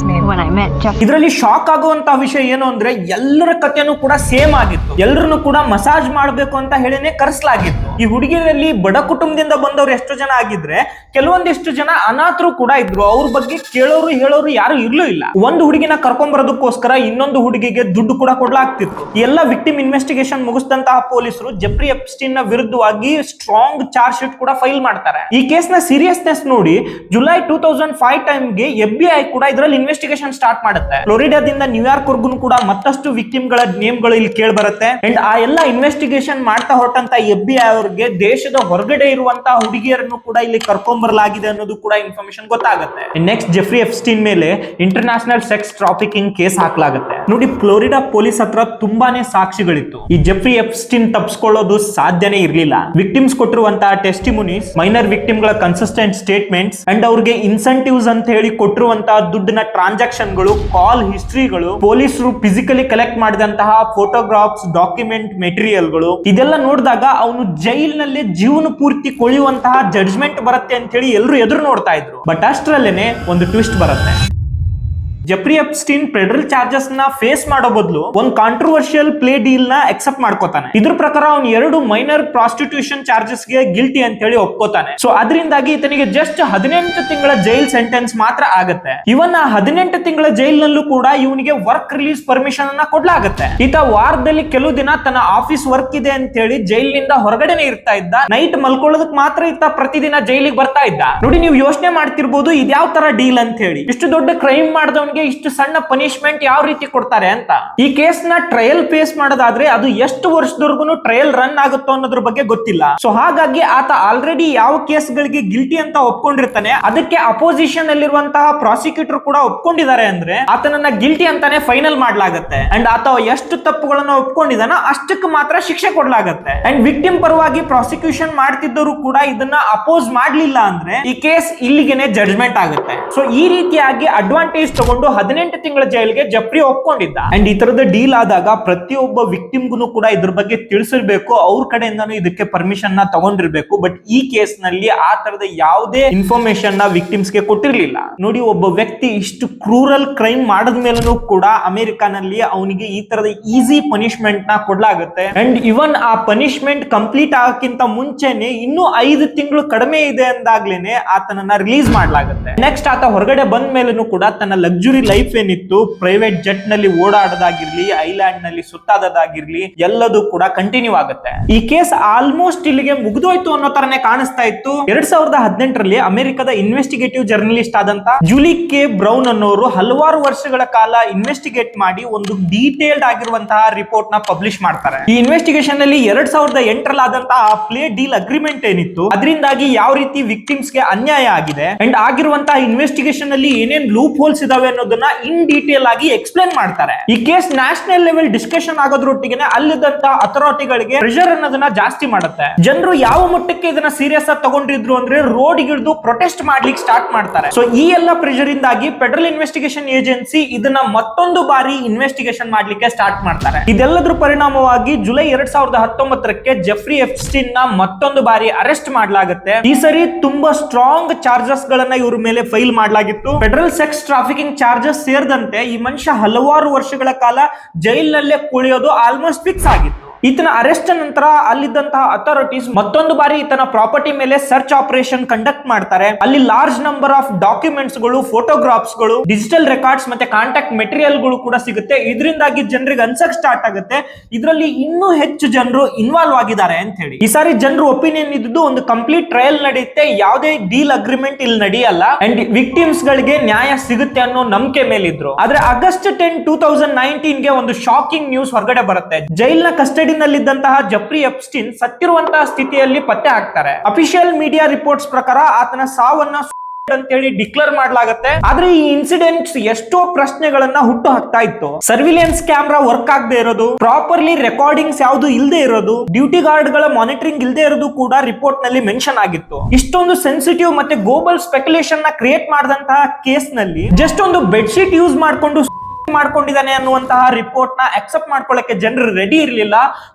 me when I met Jeff. ಇದರಲ್ಲಿ ಶಾಕ್ ಆಗುವಂತಹ ವಿಷಯ ಏನು ಅಂದ್ರೆ ಎಲ್ಲರ ಕಥೆನೂ ಕೂಡ ಸೇಮ್ ಆಗಿತ್ತು. ಎಲ್ಲರನ್ನು ಕೂಡ ಮಸಾಜ್ ಮಾಡಬೇಕು ಅಂತ ಹೇಳಿನೇ ಕರೆಸಲಾಗಿತ್ತು. ಈ ಹುಡುಗಿಯರಲ್ಲಿ ಬಡ ಕುಟುಂಬದಿಂದ ಬಂದವರು ಎಷ್ಟು ಜನ ಆಗಿದ್ರೆ ಕೆಲವೊಂದಿಷ್ಟು ಜನ ಅನಾಥರು ಕೂಡ ಇದ್ರು. ಅವ್ರ ಬಗ್ಗೆ ಕೇಳೋರು ಹೇಳೋರು ಯಾರು ಇರ್ಲೂ ಇಲ್ಲ. ಒಂದು ಹುಡುಗಿನ ಕರ್ಕೊಂಡ್ ಬರೋದಕ್ಕೋಸ್ಕರ ಇನ್ನೊಂದು ಹುಡುಗಿಗೆ ದುಡ್ಡು ಕೂಡ ಕೊಡ್ಲಾಗ್ತಿತ್ತು. ಎಲ್ಲ ವಿಕ್ಟಿಮ್ ಇನ್ವೆಸ್ಟಿಗೇಷನ್ ಮುಗಿಸಿದಂತಹ ಪೊಲೀಸರು ಜೆಫ್ರಿ ಎಪ್ಸ್ಟೀನ್ ನ ವಿರುದ್ಧವಾಗಿ ಸ್ಟ್ರಾಂಗ್ ಚಾರ್ಜ್ ಶೀಟ್ ಕೂಡ ಫೈಲ್ ಮಾಡ್ತಾರೆ. ಈ ಕೇಸ್ ನ ಸೀರಿಯಸ್ನೆಸ್ ನೋಡಿ ಜುಲೈ 2005 ಟೈಮ್ ಗೆ FBI ಕೂಡ ಇದರಲ್ಲಿ ಇನ್ವೆಸ್ಟಿಗೇಷನ್ ಸ್ಟಾರ್ಟ್ ಮಾಡುತ್ತೆ. ಫ್ಲೋರಿಡಾದಿಂದ ನ್ಯೂಯಾರ್ಕ್ ವರ್ಗು ಕೂಡ ಮತ್ತಷ್ಟು ವಿಕ್ಟಿಮ್ ಗಳ ನೇಮ್ ಗಳು ಇಲ್ಲಿ ಕೇಳಿ ಬರುತ್ತೆ. ಅಂಡ್ ಆ ಎಲ್ಲ ಇನ್ವೆಸ್ಟಿಗೇಷನ್ ಮಾಡ್ತಾ ಹೊರಟಂತ FBI ಅವರಿಗೆ ದೇಶದ ಹೊರಗಡೆ ಇರುವಂತಹ ಹುಡುಗಿಯರನ್ನು ಕೂಡ ಇಲ್ಲಿ ಕರ್ಕೊಂಡ್ ಬರಲಾಗಿದೆ ಅನ್ನೋದು ಕೂಡ ಇನ್ಫಾರ್ಮೇಶನ್ ಗೊತ್ತಾಗುತ್ತೆ. ನೆಕ್ಸ್ಟ್ ಜೆಫ್ರಿ ಎಪ್ಸ್ಟೀನ್ ಮೇಲೆ ಇಂಟರ್ನ್ಯಾಷನಲ್ ಸೆಕ್ಸ್ ಟ್ರಾಫಿಕಿಂಗ್ ಕೇಸ್ ಹಾಕಲಾಗುತ್ತೆ. ನೋಡಿ, ಫ್ಲೋರಿಡಾ ಪೊಲೀಸ್ ಹತ್ರ ತುಂಬಾನೇ ಸಾಕ್ಷಿಗಳಿತ್ತು. ಈ ಜೆಫ್ರಿ ಎಪ್ಸ್ಟೀನ್ ತಪ್ಪಿಸ್ಕೊಳ್ಳೋದು ಸಾಧ್ಯನೇ ಇರಲಿಲ್ಲ. ವಿಕ್ಟಿಮ್ಸ್ ಕೊಟ್ಟಿರುವಂತಹ ಟೆಸ್ಟಿಮೋನೀಸ್, ಮೈನರ್ ವಿಕ್ಟಿಮ್ ಗಳ ಕನ್ಸಿಸ್ಟೆಂಟ್ ಸ್ಟೇಟ್ಮೆಂಟ್ಸ್ ಅಂಡ್ ಅವ್ರಿಗೆ ಇನ್ಸೆಂಟಿವ್ಸ್ ಅಂತ ಹೇಳಿ ಕೊಟ್ಟಿರುವಂತಹ ದುಡ್ಡಿನ ಟ್ರಾನ್ಸಾಕ್ಷನ್ ಗಳು, ಕಾಲ್ ಹಿಸ್ಟ್ರಿಗಳು, ಪೊಲೀಸರು ಫಿಸಿಕಲಿ ಕಲೆಕ್ಟ್ ಮಾಡಿದಂತಹ ಫೋಟೋಗ್ರಾಫ್ಸ್, ಡಾಕ್ಯುಮೆಂಟ್ ಮೆಟೀರಿಯಲ್ ಗಳು, ಇದೆಲ್ಲ ನೋಡಿದಾಗ ಅವನು ಜೈಲಿನಲ್ಲಿ ಜೀವನ ಪೂರ್ತಿ ಕೊಳೆಯುವಂತಹ ಜಡ್ಜ್ಮೆಂಟ್ ಬರುತ್ತೆ ಅಂತ ಹೇಳಿ ಎಲ್ಲರೂ ಎದುರು ನೋಡ್ತಾ ಇದ್ರು. ಬಟ್ ಅಷ್ಟರಲ್ಲೇನೆ ಒಂದು ಟ್ವಿಸ್ಟ್ ಬರುತ್ತೆ. ಜೆಫ್ರಿ ಎಪ್ಸ್ಟೀನ್ ಫೆಡರಲ್ ಚಾರ್ಜಸ್ ನ ಫೇಸ್ ಮಾಡೋ ಬದಲು ಒಂದು ಕಾಂಟ್ರವರ್ಷಿಯಲ್ ಪ್ಲೇ ಡೀಲ್ ನ ಎಕ್ಸೆಪ್ಟ್ ಮಾಡ್ಕೋತಾನೆ. ಇದ್ರ ಪ್ರಕಾರ ಅವನು 2 ಮೈನರ್ ಪ್ರಾಸ್ಟಿಟ್ಯೂಷನ್ ಚಾರ್ಜಸ್ ಗೆ ಗಿಲ್ಟಿ ಅಂತ ಹೇಳಿ ಒಪ್ಕೋತಾನೆ. ಸೊ ಅದರಿಂದಾಗಿ ಈತನಿಗೆ ಜಸ್ಟ್ 18 ತಿಂಗಳ ಜೈಲ್ ಸೆಂಟೆನ್ಸ್ ಮಾತ್ರ ಆಗುತ್ತೆ. ಇವನ್ 18 ತಿಂಗಳ ಜೈಲ್ ನಲ್ಲೂ ಕೂಡ ಇವನಿಗೆ ವರ್ಕ್ ರಿಲೀಸ್ ಪರ್ಮಿಷನ್ ಅನ್ನ ಕೊಡ್ಲಾಗುತ್ತೆ. ಈತ ವಾರದಲ್ಲಿ ಕೆಲವು ದಿನ ತನ್ನ ಆಫೀಸ್ ವರ್ಕ್ ಇದೆ ಅಂತ ಹೇಳಿ ಜೈಲಿನಿಂದ ಹೊರಗಡೆನೆ ಇರ್ತಾ ಇದ್ದ. ನೈಟ್ ಮಲ್ಕೊಳ್ಳೋದಕ್ ಮಾತ್ರ ಈತ ಪ್ರತಿದಿನ ಜೈಲಿಗೆ ಬರ್ತಾ ಇದ್ದ. ನೋಡಿ, ನೀವು ಯೋಚನೆ ಮಾಡ್ತಿರ್ಬೋದು ಇದ್ಯಾವ ತರ ಡೀಲ್ ಅಂತ ಹೇಳಿ. ಇಷ್ಟು ದೊಡ್ಡ ಕ್ರೈಮ್ ಮಾಡಿದವನಿಗೆ ಮಾಡೋನ್ಗೆ ಇಷ್ಟು ಸಣ್ಣ ಪನಿಷ್ಮೆಂಟ್ ಯಾವ ರೀತಿ ಕೊಡ್ತಾರೆ ಅಂತ. ಈ ಕೇಸ್ ನ ಟ್ರಯಲ್ ಫೇಸ್ ಮಾಡೋದಾದ್ರೆ ಅದು ಎಷ್ಟು ವರ್ಷದವರೆಗೂ ಟ್ರಯಲ್ ರನ್ ಆಗುತ್ತೋ ಅನ್ನೋದ್ರ ಬಗ್ಗೆ ಗೊತ್ತಿಲ್ಲ. ಸೊ ಹಾಗಾಗಿ ಆತ ಆಲ್ರೆಡಿ ಯಾವ ಕೇಸ್ ಗಳಿಗೆ ಗಿಲ್ಟಿ ಅಂತ ಒಪ್ಕೊಂಡಿರ್ತಾನೆ, ಅದಕ್ಕೆ ಅಪೋಸಿಷನ್ ಅಲ್ಲಿರುವಂತಹ ಪ್ರಾಸಿಕ್ಯೂಟರ್ ಕೂಡ ಒಪ್ಕೊಂಡಿದ್ದಾರೆ ಅಂದ್ರೆ ಆತನನ್ನ ಗಿಲ್ಟಿ ಅಂತಾನೆ ಫೈನಲ್ ಮಾಡ್ಲಾಗತ್ತೆ. ಅಂಡ್ ಆತ ಎಷ್ಟು ತಪ್ಪುಗಳನ್ನ ಒಪ್ಕೊಂಡಿದಾನ ಅಷ್ಟಕ್ಕೆ ಮಾತ್ರ ಶಿಕ್ಷೆ ಕೊಡ್ಲಾಗತ್ತೆ. ಅಂಡ್ ವಿಕ್ಟಿಮ್ ಪರವಾಗಿ ಪ್ರಾಸಿಕ್ಯೂಷನ್ ಮಾಡ್ತಿದ್ದರು ಕೂಡ ಇದನ್ನ ಅಪೋಸ್ ಮಾಡ್ಲಿಲ್ಲ ಅಂದ್ರೆ ಈ ಕೇಸ್ ಇಲ್ಲಿಗೆನೆ ಜಡ್ಜ್ಮೆಂಟ್ ಆಗುತ್ತೆ. ಸೊ ಈ ರೀತಿಯಾಗಿ ಅಡ್ವಾಂಟೇಜ್ ತಗೊಂಡು 18 ತಿಂಗಳ ಜೈಲ್ಗೆ ಜಫ್ರಿ ಒಪ್ಕೊಂಡಿದ್ದ. ಅಂಡ್ ಈ ತರದ ಡೀಲ್ ಆದಾಗ ಪ್ರತಿಯೊಬ್ಬ ವಿಕ್ಟಿಮ್ಗೂ ಕೂಡ ಇದ್ರ ಬಗ್ಗೆ ತಿಳಿಸಿರ್ಬೇಕು, ಅವ್ರ ಕಡೆಯಿಂದಾನು ಇದಕ್ಕೆ ಪರ್ಮಿಷನ್ ನ ತಗೊಂಡಿರ್ಬೇಕು. ಬಟ್ ಈ ಕೇಸ್ ನಲ್ಲಿ ಆ ತರದ ಯಾವುದೇ ಇನ್ಫಾರ್ಮೇಶನ್ ನ ವಿಕ್ಟಿಮ್ಸ್ ಗೆ ಕೊಟ್ಟಿರ್ಲಿಲ್ಲ. ನೋಡಿ, ಒಬ್ಬ ವ್ಯಕ್ತಿ ಇಷ್ಟು ಕ್ರೂರಲ್ ಕ್ರೈಮ್ ಮಾಡದ ಮೇಲೂ ಕೂಡ ಅಮೆರಿಕಾನಲ್ಲಿ ಅವನಿಗೆ ಈ ತರದ ಈಸಿ ಪನಿಷ್ಮೆಂಟ್ ನ ಕೊಡ್ಲಾಗುತ್ತೆ. ಅಂಡ್ ಇವನ್ ಆ ಪನಿಷ್ಮೆಂಟ್ ಕಂಪ್ಲೀಟ್ ಆಗಕ್ಕಿಂತ ಮುಂಚೆನೆ ಇನ್ನೂ 5 ತಿಂಗಳು ಕಡಿಮೆ ಇದೆ ಅಂದಾಗ್ಲೇನೆ ಆತನನ್ನ ರಿಲೀಸ್ ಮಾಡ್ಲಾಗುತ್ತೆ. ನೆಕ್ಸ್ಟ್ ಆತ ಹೊರಗಡೆ ಬಂದ ಮೇಲೂ ಕೂಡ ತನ್ನ ಲಕ್ಸುರಿ ಲೈಫ್ ಏನಿತ್ತು, ಪ್ರೈವೇಟ್ ಜೆಟ್ ನಲ್ಲಿ ಓಡಾಡೋದಾಗಿರ್ಲಿ, ಐಲ್ಯಾಂಡ್ ನಲ್ಲಿ ಸುತ್ತಾಡೋದಾಗಿರ್ಲಿ, ಎಲ್ಲದೂ ಕೂಡ ಕಂಟಿನ್ಯೂ ಆಗುತ್ತೆ. ಈ ಕೇಸ್ ಆಲ್ಮೋಸ್ಟ್ ಇಲ್ಲಿಗೆ ಮುಗಿದೋಯ್ತು ಅನ್ನೋ ತರನೇ ಕಾಣಿಸ್ತಾ ಇತ್ತು. 2018ರಲ್ಲಿ ಅಮೆರಿಕದ ಇನ್ವೆಸ್ಟಿಗೇಟಿವ್ ಜರ್ನಲಿಸ್ಟ್ ಆದಂತ ಜೂಲಿ ಕೆ ಬ್ರೌನ್ ಅನ್ನೋರು ಹಲವಾರು ವರ್ಷಗಳ ಕಾಲ ಇನ್ವೆಸ್ಟಿಗೇಟ್ ಮಾಡಿ ಒಂದು ಡೀಟೇಲ್ಡ್ ಆಗಿರುವಂತಹ ರಿಪೋರ್ಟ್ ನ ಪಬ್ಲಿಷ್ ಮಾಡ್ತಾರೆ. ಈ ಇನ್ವೆಸ್ಟಿಗೇಷನ್ ನಲ್ಲಿ 2008ರಲ್ಲಿ ಆದಂತಹ ಪ್ಲೇ ಡೀಲ್ ಅಗ್ರಿಮೆಂಟ್ ಏನಿತ್ತು, ಅದರಿಂದಾಗಿ ಯಾವ ರೀತಿ ವಿಕ್ಟಿಮ್ಸ್ ಗೆ ಅನ್ಯಾಯ ಆಗಿದೆ ಅಂಡ್ ಆಗಿರುವಂತಹ ಇನ್ವೆಸ್ಟಿಗೇಷನ್ ಅಲ್ಲಿ ಏನೇನ್ ಲೂಪ್ ಹೋಲ್ಸ್ ಇದಾವೆ ಅನ್ನೋದನ್ನ ಇನ್ ಡೀಟೇಲ್ ಆಗಿ ಎಕ್ಸ್ಪ್ಲೇನ್ ಮಾಡ್ತಾರೆ. ಈ ಕೇಸ್ ನ್ಯಾಷನಲ್ ಲೆವೆಲ್ ಡಿಸ್ಕಷನ್ ಆಗೋದ್ರೊಟ್ಟಿಗೆ ಅಲ್ಲಿದ್ದಂತಹ ಅಥಾರಿಟಿಗಳಿಗೆ ಪ್ರೆಷರ್ ಅನ್ನೋದನ್ನ ಜಾಸ್ತಿ ಮಾಡುತ್ತೆ. ಜನರು ಯಾವ ಮಟ್ಟಕ್ಕೆ ಇದನ್ನ ಸೀರಿಯಸ್ ಆಗಿ ತಗೊಂಡಿದ್ರು ಅಂದ್ರೆ ರೋಡ್ ಗಿಳಿದು ಪ್ರೊಟೆಸ್ಟ್ ಮಾಡ್ಲಿಕ್ಕೆ ಸ್ಟಾರ್ಟ್ ಮಾಡ್ತಾರೆ. ಸೊ ಈ ಎಲ್ಲ ಪ್ರೆಷರ್ ಇಂದಾಗಿ ಫೆಡರಲ್ ಇನ್ವೆಸ್ಟಿಗೇಷನ್ ಏಜೆನ್ಸಿ ಇದನ್ನ ಮತ್ತೊಂದು ಬಾರಿ ಇನ್ವೆಸ್ಟಿಗೇಷನ್ ಮಾಡ್ಲಿಕ್ಕೆ ಸ್ಟಾರ್ಟ್ ಮಾಡ್ತಾರೆ. ಇದೆಲ್ಲದ್ರ ಪರಿಣಾಮವಾಗಿ ಜುಲೈ 2019ಕ್ಕೆ ಜೆಫ್ರಿ ಎಪ್ಸ್ಟೀನ್ ನ ಮತ್ತೊಂದು ಬಾರಿ ಅರೆಸ್ಟ್ ಮಾಡಲಾಗುತ್ತೆ. ಈ ಸರಿ ತುಂಬಾ ಸ್ಟ್ರಾಂಗ್ ಚಾರ್ಜಸ್ ಗಳನ್ನ ಇವ್ರ ಮೇಲೆ ಫೈಲ್ ಮಾಡಲಾಗಿತ್ತು. ಫೆಡರಲ್ ಸೆಕ್ಸ್ ಟ್ರಾಫಿಕಿಂಗ್ ಚಾರ್ಜಸ್ ಸೇರಿದಂತೆ ಈ ಮನುಷ್ಯ ಹಲವಾರು ವರ್ಷಗಳ ಕಾಲ ಜೈಲಿನಲ್ಲೇ ಕುಳಿಯೋದು ಆಲ್ಮೋಸ್ಟ್ ಫಿಕ್ಸ್ ಆಗಿತ್ತು. ಈತನ ಅರೆಸ್ಟ್ ನಂತರ ಅಲ್ಲಿದ್ದಂತಹ ಅಥಾರಿಟೀಸ್ ಮತ್ತೊಂದು ಬಾರಿ ಈತನ ಪ್ರಾಪರ್ಟಿ ಮೇಲೆ ಸರ್ಚ್ ಆಪರೇಷನ್ ಕಂಡಕ್ಟ್ ಮಾಡ್ತಾರೆ. ಅಲ್ಲಿ ಲಾರ್ಜ್ ನಂಬರ್ ಆಫ್ ಡಾಕ್ಯುಮೆಂಟ್ಸ್ ಗಳು, ಫೋಟೋಗ್ರಾಫ್ಸ್ ಗಳು, ಡಿಜಿಟಲ್ ರೆಕಾರ್ಡ್ಸ್ ಮತ್ತೆ ಕಾಂಟ್ಯಾಕ್ಟ್ ಮೆಟೀರಿಯಲ್ ಗಳು ಕೂಡ ಸಿಗುತ್ತೆ. ಇದರಿಂದಾಗಿ ಜನರಿಗೆ ಅನ್ಸಕ್ ಸ್ಟಾರ್ಟ್ ಆಗುತ್ತೆ ಇದರಲ್ಲಿ ಇನ್ನೂ ಹೆಚ್ಚು ಜನರು ಇನ್ವಾಲ್ವ್ ಆಗಿದ್ದಾರೆ ಅಂತ ಹೇಳಿ. ಈ ಸಾರಿ ಜನರು ಒಪಿನಿಯನ್ ಇದ್ದು ಒಂದು ಕಂಪ್ಲೀಟ್ ಟ್ರಯಲ್ ನಡೆಯುತ್ತೆ, ಯಾವುದೇ ಡೀಲ್ ಅಗ್ರಿಮೆಂಟ್ ಇಲ್ಲಿ ನಡೆಯಲ್ಲ ಅಂಡ್ ವಿಕ್ಟಿಮ್ಸ್ ಗಳಿಗೆ ನ್ಯಾಯ ಸಿಗುತ್ತೆ ಅನ್ನೋ ನಂಬಿಕೆ ಮೇಲಿದ್ರು. ಆದ್ರೆ ಆಗಸ್ಟ್ 10, 2019ಗೆ ಒಂದು ಶಾಕಿಂಗ್ ನ್ಯೂಸ್ ಹೊರಗಡೆ ಬರುತ್ತೆ. ಜೈಲ್ನ ಕಸ್ಟಡಿ ನಲ್ಲಿದ್ದಂತಹ ಜೆಫ್ರಿ ಎಪ್ಸ್ಟೀನ್ ಸತ್ತಿರುವಂತಹ ಸ್ಥಿತಿಯಲ್ಲಿ ಪತ್ತೆ ಹಾಕ್ತಾರೆ. ಅಫಿಷಿಯಲ್ ಮೀಡಿಯಾ ರಿಪೋರ್ಟ್ಸ್ ಪ್ರಕಾರ ಆತನ ಸಾವನ್ನ ಅಂತೇಳಿ ಡಿಕ್ಲೇರ್ ಮಾಡಲಾಗುತ್ತೆ. ಆದ್ರೆ ಈ ಇನ್ಸಿಡೆಂಟ್ಸ್ ಎಷ್ಟೋ ಪ್ರಶ್ನೆಗಳನ್ನ ಹುಟ್ಟು ಹಾಕ್ತಾ ಇತ್ತು. ಸರ್ವಿಲೆನ್ಸ್ ಕ್ಯಾಮ್ರಾ ವರ್ಕ್ ಆಗದೆ ಇರೋದು, ಪ್ರಾಪರ್ಲಿ ರೆಕಾರ್ಡಿಂಗ್ಸ್ ಯಾವುದು ಇಲ್ಲದೆ ಇರೋದು, ಡ್ಯೂಟಿ ಗಾರ್ಡ್ ಗಳ ಮಾನಿಟರಿಂಗ್ ಇಲ್ಲದೆ ಇರೋದು ಕೂಡ ರಿಪೋರ್ಟ್ ನಲ್ಲಿ ಮೆನ್ಷನ್ ಆಗಿತ್ತು. ಇಷ್ಟೊಂದು ಸೆನ್ಸಿಟಿವ್ ಮತ್ತೆ ಗ್ಲೋಬಲ್ ಸ್ಪೆಕ್ಯುಲೇಷನ್ ನ ಕ್ರಿಯೇಟ್ ಮಾಡಿದಂತಹ ಕೇಸ್ ನಲ್ಲಿ ಜಸ್ಟ್ ಒಂದು ಬೆಡ್ಶೀಟ್ ಯೂಸ್ ಮಾಡ್ಕೊಂಡು ಮಾಡ್ಕೊಂಡಿದ್ದಾನೆ ಅನ್ನುವಂತಹ ರಿಪೋರ್ಟ್ ನ ಅಕ್ಸೆಪ್ಟ್ ಮಾಡ್ಕೊಳ್ಳಕ್ಕೆ ಜನರು ರೆಡಿ ಇರಲಿಲ್ಲ.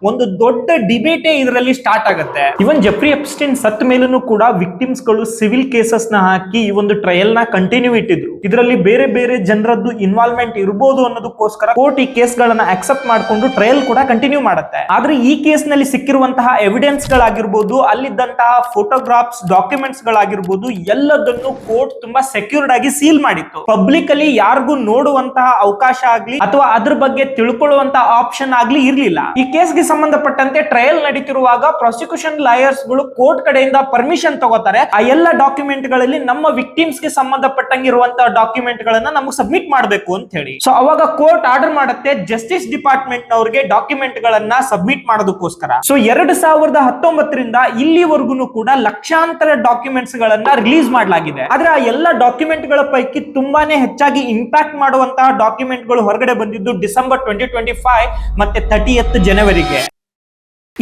ಒಂದು ದೊಡ್ಡ ಡಿಬೇಟೇ ಇದರಲ್ಲಿ ಸ್ಟಾರ್ಟ್ ಆಗುತ್ತೆ. ಇವನ್ ಜೆಫ್ರಿ ಎಪ್ಸ್ಟೀನ್ ಸತ್ತ ಮೇಲೂ ಕೂಡ ವಿಕ್ಟಿಮ್ಸ್ ಗಳು ಸಿವಿಲ್ ಕೇಸಸ್ ನ ಹಾಕಿ ಈ ಒಂದು ಟ್ರಯಲ್ ನ ಕಂಟಿನ್ಯೂ ಇಟ್ಟಿದ್ರು. ಇದರಲ್ಲಿ ಬೇರೆ ಬೇರೆ ಜನರದ್ದು ಇನ್ವಾಲ್ವ್ಮೆಂಟ್ ಇರಬಹುದು ಅನ್ನೋದಕ್ಕೋಸ್ಕರ ಕೋರ್ಟ್ ಈ ಕೇಸ್ ಗಳನ್ನ ಅಕ್ಸೆಪ್ಟ್ ಮಾಡಿಕೊಂಡು ಟ್ರಯಲ್ ಕೂಡ ಕಂಟಿನ್ಯೂ ಮಾಡುತ್ತೆ. ಆದ್ರೆ ಈ ಕೇಸ್ ನಲ್ಲಿ ಸಿಕ್ಕಿರುವಂತಹ ಎವಿಡೆನ್ಸ್ ಗಳಾಗಿರ್ಬೋದು, ಅಲ್ಲಿದ್ದಂತಹ ಫೋಟೋಗ್ರಾಫ್ಸ್, ಡಾಕ್ಯುಮೆಂಟ್ಸ್ ಗಳಾಗಿರ್ಬೋದು, ಎಲ್ಲದನ್ನು ಕೋರ್ಟ್ ತುಂಬಾ ಸೆಕ್ಯೂರ್ಡ್ ಆಗಿ ಸೀಲ್ ಮಾಡಿತ್ತು. ಪಬ್ಲಿಕ್ ಅಲ್ಲಿ ಯಾರಿಗೂ ನೋಡುವಂತಹ ಅವಕಾಶ ಆಗ್ಲಿ ಅಥವಾ ಅದ್ರ ಬಗ್ಗೆ ತಿಳ್ಕೊಳ್ಳುವಂತ ಆಪ್ಷನ್ ಆಗ್ಲಿ ಇರ್ಲಿಲ್ಲ. ಈ ಕೇಸ್ಗೆ ಸಂಬಂಧಪಟ್ಟಂತೆ ಟ್ರಯಲ್ ನಡೀತಿರುವಾಗ ಪ್ರಾಸಿಕ್ಯೂಷನ್ ಲಾಯರ್ಸ್ ಗಳು ಕೋರ್ಟ್ ಕಡೆಯಿಂದ ಪರ್ಮಿಷನ್ ತಗೋತಾರೆ. ಆ ಎಲ್ಲ ಡಾಕ್ಯುಮೆಂಟ್ ಗಳಲ್ಲಿ ನಮ್ಮ ವಿಕ್ಟಿಮ್ಸ್ ಗೆ ಸಂಬಂಧಪಟ್ಟಂಗಿರುವಂತಹ ಡಾಕ್ಯುಮೆಂಟ್ ಗಳನ್ನ ನಮಗೆ ಸಬ್ಮಿಟ್ ಮಾಡಬೇಕು ಅಂತ ಹೇಳಿ. ಸೊ ಅವಾಗ ಕೋರ್ಟ್ ಆರ್ಡರ್ ಮಾಡುತ್ತೆ ಜಸ್ಟಿಸ್ ಡಿಪಾರ್ಟ್ಮೆಂಟ್ ನವರಿಗೆ ಡಾಕ್ಯುಮೆಂಟ್ ಗಳನ್ನ ಸಬ್ಮಿಟ್ ಮಾಡೋದಕ್ಕೋಸ್ಕರ. ಸೊ 2019ರಿಂದ ಇಲ್ಲಿವರೆಗೂ ಕೂಡ ಲಕ್ಷಾಂತರ ಡಾಕ್ಯುಮೆಂಟ್ಸ್ ಗಳನ್ನ ರಿಲೀಸ್ ಮಾಡಲಾಗಿದೆ. ಆದ್ರೆ ಆ ಎಲ್ಲ ಡಾಕ್ಯುಮೆಂಟ್ ಗಳ ಪೈಕಿ ತುಂಬಾನೇ ಹೆಚ್ಚಾಗಿ ಇಂಪ್ಯಾಕ್ಟ್ ಮಾಡುವಂತಹ ಡಾಕ್ಯುಮೆಂಟ್ ಗಳು ಹೊರಗಡೆ ಬಂದಿದ್ದು ಡಿಸೆಂಬರ್ 2025 ಮತ್ತೆ 30th ಜನವರಿಗೆ.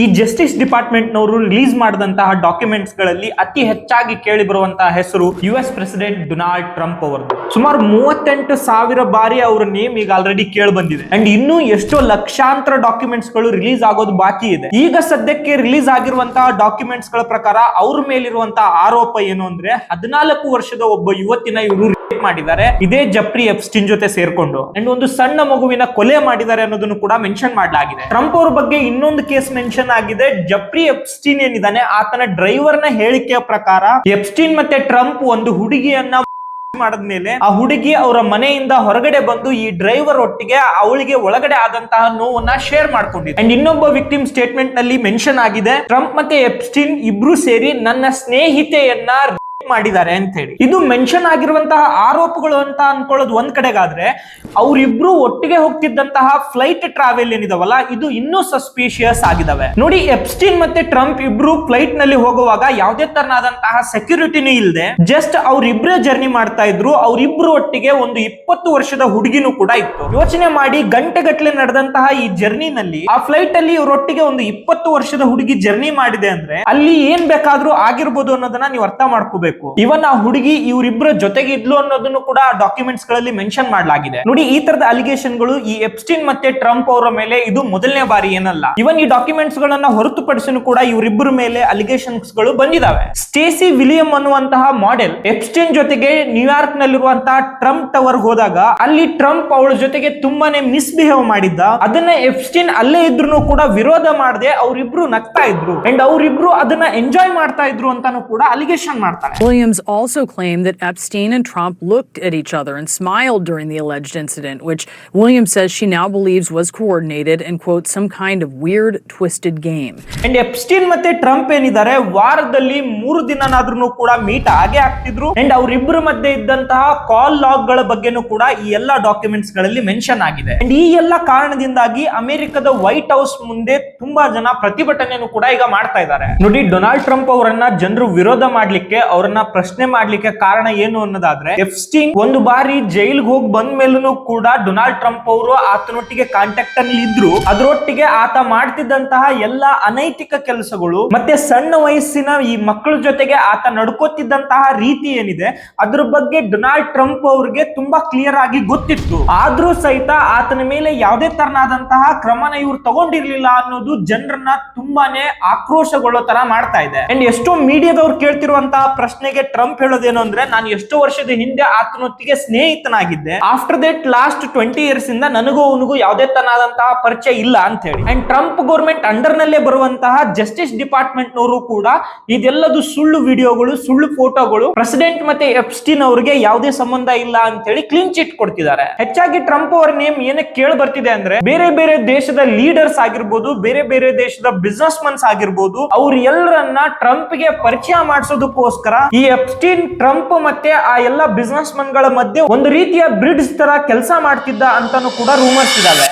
ಈ ಜಸ್ಟಿಸ್ ಡಿಪಾರ್ಟ್ಮೆಂಟ್ ನವರು ರಿಲೀಸ್ ಮಾಡಿದಂತಹ ಡಾಕ್ಯುಮೆಂಟ್ಸ್ ಗಳಲ್ಲಿ ಅತಿ ಹೆಚ್ಚಾಗಿ ಕೇಳಿ ಬರುವಂತಹ ಹೆಸರು US ಪ್ರೆಸಿಡೆಂಟ್ ಡೊನಾಲ್ಡ್ ಟ್ರಂಪ್ ಅವರದು. ಸುಮಾರು 38,000 ಬಾರಿ ಅವರ ನೇಮ್ ಈಗ ಆಲ್ರೆಡಿ ಕೇಳಿ ಬಂದಿದೆ. ಅಂಡ್ ಇನ್ನೂ ಎಷ್ಟೋ ಲಕ್ಷಾಂತರ ಡಾಕ್ಯುಮೆಂಟ್ಸ್ ಗಳು ರಿಲೀಸ್ ಆಗೋದು ಬಾಕಿ ಇದೆ. ಈಗ ಸದ್ಯಕ್ಕೆ ರಿಲೀಸ್ ಆಗಿರುವಂತಹ ಡಾಕ್ಯುಮೆಂಟ್ಸ್ ಗಳ ಪ್ರಕಾರ ಅವ್ರ ಮೇಲಿರುವಂತಹ ಆರೋಪ ಏನು ಅಂದ್ರೆ 14 ವರ್ಷದ ಒಬ್ಬ ಯುವತಿನ ಇವರು ರೇಪ್ ಮಾಡಿದ್ದಾರೆ, ಇದೇ ಜೆಫ್ರಿ ಎಪ್ಸ್ಟೀನ್ ಜೊತೆ ಸೇರ್ಕೊಂಡು. ಅಂಡ್ ಒಂದು ಸಣ್ಣ ಮಗುವಿನ ಕೊಲೆ ಮಾಡಿದ್ದಾರೆ ಅನ್ನೋದನ್ನು ಕೂಡ ಮೆನ್ಷನ್ ಮಾಡಲಾಗಿದೆ. ಟ್ರಂಪ್ ಅವ್ರ ಬಗ್ಗೆ ಇನ್ನೊಂದು ಕೇಸ್ ಮೆನ್ಷನ್ ಆಗಿದೆ. ಜೆಫ್ರಿ ಎಪ್ಸ್ಟೀನ್ ಏನಿದ್ದಾನೆ ಆತನ ಡ್ರೈವರ್ ನ ಹೇಳಿಕೆಯ ಪ್ರಕಾರ ಎಪ್ಸ್ಟೀನ್ ಮತ್ತೆ ಟ್ರಂಪ್ ಒಂದು ಹುಡುಗಿಯನ್ನ ಮಾಡಿದ್ಮೇಲೆ ಆ ಹುಡುಗಿ ಅವರ ಮನೆಯಿಂದ ಹೊರಗಡೆ ಬಂದು ಈ ಡ್ರೈವರ್ ಒಟ್ಟಿಗೆ ಅವಳಿಗೆ ಒಳಗಡೆ ಆದಂತಹ ನೋವನ್ನ ಶೇರ್ ಮಾಡ್ಕೊಂಡಿದೆ. ಅಂಡ್ ಇನ್ನೊಬ್ಬ ವಿಕ್ಟಿಮ್ ಸ್ಟೇಟ್ಮೆಂಟ್ ನಲ್ಲಿ ಮೆನ್ಷನ್ ಆಗಿದೆ, ಟ್ರಂಪ್ ಮತ್ತೆ ಎಪ್ಸ್ಟೀನ್ ಇಬ್ರು ಸೇರಿ ನನ್ನ ಸ್ನೇಹಿತೆಯನ್ನ ಮಾಡಿದ್ದಾರೆ ಅಂತ ಹೇಳಿ. ಇದು ಮೆನ್ಷನ್ ಆಗಿರುವಂತಹ ಆರೋಪಗಳು ಅಂತ ಅನ್ಕೊಳ್ಳೋದು ಒಂದ್ ಕಡೆಗಾದ್ರೆ, ಅವರಿಬ್ರು ಒಟ್ಟಿಗೆ ಹೋಗ್ತಿದ್ದಂತಹ ಫ್ಲೈಟ್ ಟ್ರಾವೆಲ್ ಏನಿದಾವಲ್ಲ ಇದು ಇನ್ನೂ ಸಸ್ಪಿಷಿಯಸ್ ಆಗಿದಾವೆ. ನೋಡಿ, ಎಪ್ಸ್ಟೀನ್ ಮತ್ತೆ ಟ್ರಂಪ್ ಇಬ್ರು ಫ್ಲೈಟ್ ನಲ್ಲಿ ಹೋಗುವಾಗ ಯಾವುದೇ ತರನಾದಂತಹ ಸೆಕ್ಯೂರಿಟಿನೂ ಇಲ್ಲದೆ ಜಸ್ಟ್ ಅವ್ರಿಬ್ರೇ ಜರ್ನಿ ಮಾಡ್ತಾ ಇದ್ರು. ಅವ್ರಿಬ್ರು ಒಟ್ಟಿಗೆ ಒಂದು 20 ವರ್ಷದ ಹುಡುಗಿನೂ ಕೂಡ ಇತ್ತು. ಯೋಚನೆ ಮಾಡಿ, ಗಂಟೆಗಟ್ಟಲೆ ನಡೆದಂತಹ ಈ ಜರ್ನಿನಲ್ಲಿ ಆ ಫ್ಲೈಟ್ ಅಲ್ಲಿ ಇವರೊಟ್ಟಿಗೆ ಒಂದು 20 ವರ್ಷದ ಹುಡುಗಿ ಜರ್ನಿ ಮಾಡಿದೆ ಅಂದ್ರೆ ಅಲ್ಲಿ ಏನ್ ಬೇಕಾದ್ರೂ ಆಗಿರ್ಬೋದು ಅನ್ನೋದನ್ನ ನೀವು ಅರ್ಥ ಮಾಡ್ಕೋಬೇಕು. ಇವನ್ ಆ ಹುಡುಗಿ ಇವರಿಬ್ಬರ ಜೊತೆಗೆ ಇದ್ಲು ಅನ್ನೋದನ್ನು ಕೂಡ ಡಾಕ್ಯುಮೆಂಟ್ಸ್ ಗಳಲ್ಲಿ ಮೆನ್ಷನ್ ಮಾಡಲಾಗಿದೆ. ನೋಡಿ, ಈ ತರದ ಅಲಿಗೇಷನ್ ಗಳು ಈ ಎಪ್ಸ್ಟೀನ್ ಮತ್ತೆ ಟ್ರಂಪ್ ಅವರ ಮೇಲೆ ಇದು ಮೊದಲನೇ ಬಾರಿ ಏನಲ್ಲ. ಇವನ್ ಈ ಡಾಕ್ಯುಮೆಂಟ್ಸ್ ಗಳನ್ನ ಹೊರತುಪಡಿಸಿನೂ ಕೂಡ ಇವರಿಬ್ಬರ ಮೇಲೆ ಅಲಿಗೇಷನ್ಸ್ ಗಳು ಬಂದಿದಾವೆ. ಸ್ಟೇಸಿ ವಿಲಿಯಂ ಅನ್ನುವಂತಹ ಮಾಡೆಲ್ ಎಪ್ಸ್ಟೀನ್ ಜೊತೆಗೆ ನ್ಯೂಯಾರ್ಕ್ ನಲ್ಲಿರುವಂತಹ ಟ್ರಂಪ್ ಟವರ್ ಹೋದಾಗ ಅಲ್ಲಿ ಟ್ರಂಪ್ ಅವಳ ಜೊತೆಗೆ ತುಂಬಾನೇ ಮಿಸ್ಬಿಹೇವ್ ಮಾಡಿದ್ದ. ಅದನ್ನ ಎಪ್ಸ್ಟೀನ್ ಅಲ್ಲೇ ಇದ್ರು ಕೂಡ ವಿರೋಧ ಮಾಡದೆ ಅವರಿಬ್ರು ನಗ್ತಾ ಇದ್ರು ಅಂಡ್ ಅವರಿಬ್ರು ಅದನ್ನ ಎಂಜಾಯ್ ಮಾಡ್ತಾ ಇದ್ರು ಅಂತಾನು ಕೂಡ ಅಲಿಗೇಷನ್ ಮಾಡ್ತಾರೆ. Williams also claimed that Epstein and Trump looked at each other and smiled during the alleged incident, which Williams says she now believes was coordinated and, quote, some kind of weird, twisted game. And Epstein ಮತ್ತೆ Trump ಏನಿದ್ದಾರೆ ವಾರದಲ್ಲಿ 3 ದಿನನಾದ್ರೂ ಕೂಡ meet ಆಗೇ ಆಗ್ತಿದ್ರು. And ಅವರಿಬ್ಬರ ಮಧ್ಯೆ ಇದ್ದಂತಹ ಕಾಲ್ log ಗಳ ಬಗ್ಗೆನೂ ಕೂಡ ಈ ಎಲ್ಲಾ ಡಾಕ್ಯುಮೆಂಟ್ಸ್ ಗಳಲ್ಲಿ ಮೆನ್ಷನ್ ಆಗಿದೆ. ಅಂಡ್ ಈ ಎಲ್ಲ ಕಾರಣದಿಂದಾಗಿ ಅಮೆರಿಕದ ವೈಟ್ ಹೌಸ್ ಮುಂದೆ ತುಂಬಾ ಜನ ಪ್ರತಿಭಟನೆಯನ್ನು ಕೂಡ ಈಗ ಮಾಡ್ತಾ ಇದ್ದಾರೆ. ನೋಡಿ, ಡೊನಾಲ್ಡ್ ಟ್ರಂಪ್ ಅವರನ್ನ ಜನರು ವಿರೋಧ ಮಾಡ್ಲಿಕ್ಕೆ, ಅವರನ್ನ ಪ್ರಶ್ನೆ ಮಾಡ್ಲಿಕ್ಕೆ ಕಾರಣ ಏನು ಅನ್ನೋದಾದ್ರೆ, ಎಪ್ಸ್ಟೀನ್ ಒಂದು ಬಾರಿ ಜೈಲ್ಗೆ ಹೋಗಿ ಬಂದ ಮೇಲೂ ಕೂಡ ಡೊನಾಲ್ಡ್ ಟ್ರಂಪ್ ಅವರು ಆತನೊಟ್ಟಿಗೆ ಕಾಂಟ್ಯಾಕ್ಟ್ ಅಲ್ಲಿ ಇದ್ರು. ಅದರೊಟ್ಟಿಗೆ ಆತ ಮಾಡ್ತಿದ್ದಂತಹ ಎಲ್ಲ ಅನೈತಿಕ ಕೆಲಸಗಳು ಮತ್ತೆ ಸಣ್ಣ ವಯಸ್ಸಿನ ಈ ಮಕ್ಕಳ ಜೊತೆಗೆ ಆತ ನಡ್ಕೋತಿದ್ದಂತಹ ರೀತಿ ಏನಿದೆ ಅದ್ರ ಬಗ್ಗೆ ಡೊನಾಲ್ಡ್ ಟ್ರಂಪ್ ಅವ್ರಿಗೆ ತುಂಬಾ ಕ್ಲಿಯರ್ ಆಗಿ ಗೊತ್ತಿತ್ತು. ಆದ್ರೂ ಸಹಿತ ಆತನ ಮೇಲೆ ಯಾವುದೇ ತರನಾದಂತಹ ಕ್ರಮನ ಇವ್ರು ತಗೊಂಡಿರ್ಲಿಲ್ಲ ಅನ್ನೋದು ಜನರನ್ನ ತುಂಬಾನೇ ಆಕ್ರೋಶಗೊಳ್ಳೋ ತರ ಮಾಡ್ತಾ ಇದೆ. ಅಂಡ್ ಎಷ್ಟೋ ಮೀಡಿಯಾದವ್ರು ಕೇಳ್ತಿರುವಂತಹ ಪ್ರಶ್ನೆಗೆ ಟ್ರಂಪ್ ಹೇಳೋದೇನು ಅಂದ್ರೆ, ನಾನು ಎಷ್ಟೋ ವರ್ಷದ ಹಿಂದೆ ಆತನೊತ್ತಿಗೆ ಸ್ನೇಹಿತನಾಗಿದ್ದೆ. ಆಫ್ಟರ್ ದಟ್ ಲಾಸ್ಟ್ 20 ಇಯರ್ಸ್ ಇಂದ ನನಗೂ ಅವನಿಗೂ ಯಾವುದೇ ತರನಾದಂತಹ ಪರಿಚಯ ಇಲ್ಲ ಅಂತ ಹೇಳಿ. ಅಂಡ್ ಟ್ರಂಪ್ ಗೌರ್ಮೆಂಟ್ ಅಂಡರ್ ನಲ್ಲೇ ಬರುವಂತಹ ಜಸ್ಟಿಸ್ ಡಿಪಾರ್ಟ್ಮೆಂಟ್ ನವರು ಕೂಡ ಇದೆಲ್ಲದು ಸುಳ್ಳು ವಿಡಿಯೋಗಳು, ಸುಳ್ಳು ಫೋಟೋಗಳು, ಪ್ರೆಸಿಡೆಂಟ್ ಮತ್ತೆ ಎಪ್ಸ್ಟೀನ್ ಅವರಿಗೆ ಯಾವುದೇ ಸಂಬಂಧ ಇಲ್ಲ ಅಂತ ಹೇಳಿ ಕ್ಲೀನ್ ಚಿಟ್ ಕೊಡ್ತಿದ್ದಾರೆ. ಹೆಚ್ಚಾಗಿ ಟ್ರಂಪ್ ಅವರ ನೇಮ್ ಏನಕ್ಕೆ ಕೇಳಿ ಬರ್ತಿದೆ ಅಂದ್ರೆ, ಬೇರೆ ಬೇರೆ ದೇಶದ ಲೀಡರ್ಸ್ ಆಗಿರ್ಬೋದು, ಬೇರೆ ಬೇರೆ ದೇಶದ ಬಿಸ್ನೆಸ್ ಮನ್ಸ್ ಆಗಿರ್ಬೋದು, ಅವ್ರ ಎಲ್ಲರನ್ನ ಟ್ರಂಪ್ ಗೆ ಪರಿಚಯ ಮಾಡಿಸೋದಕ್ಕೋಸ್ಕರ ಈ ಎಪ್ಸ್ಟೀನ್ ಟ್ರಂಪ್ ಮತ್ತೆ ಆ ಎಲ್ಲ ಬಿಸ್ನೆಸ್ ಮನ್ ಗಳ ಮಧ್ಯೆ ಒಂದು ರೀತಿಯ ಬ್ರಿಡ್ಜ್ ತರ ಕೆಲಸ ಮಾಡ್ತಿದ್ದ ಅಂತಾನು ಕೂಡ ರೂಮರ್ಸ್ ಇದಾವೆ.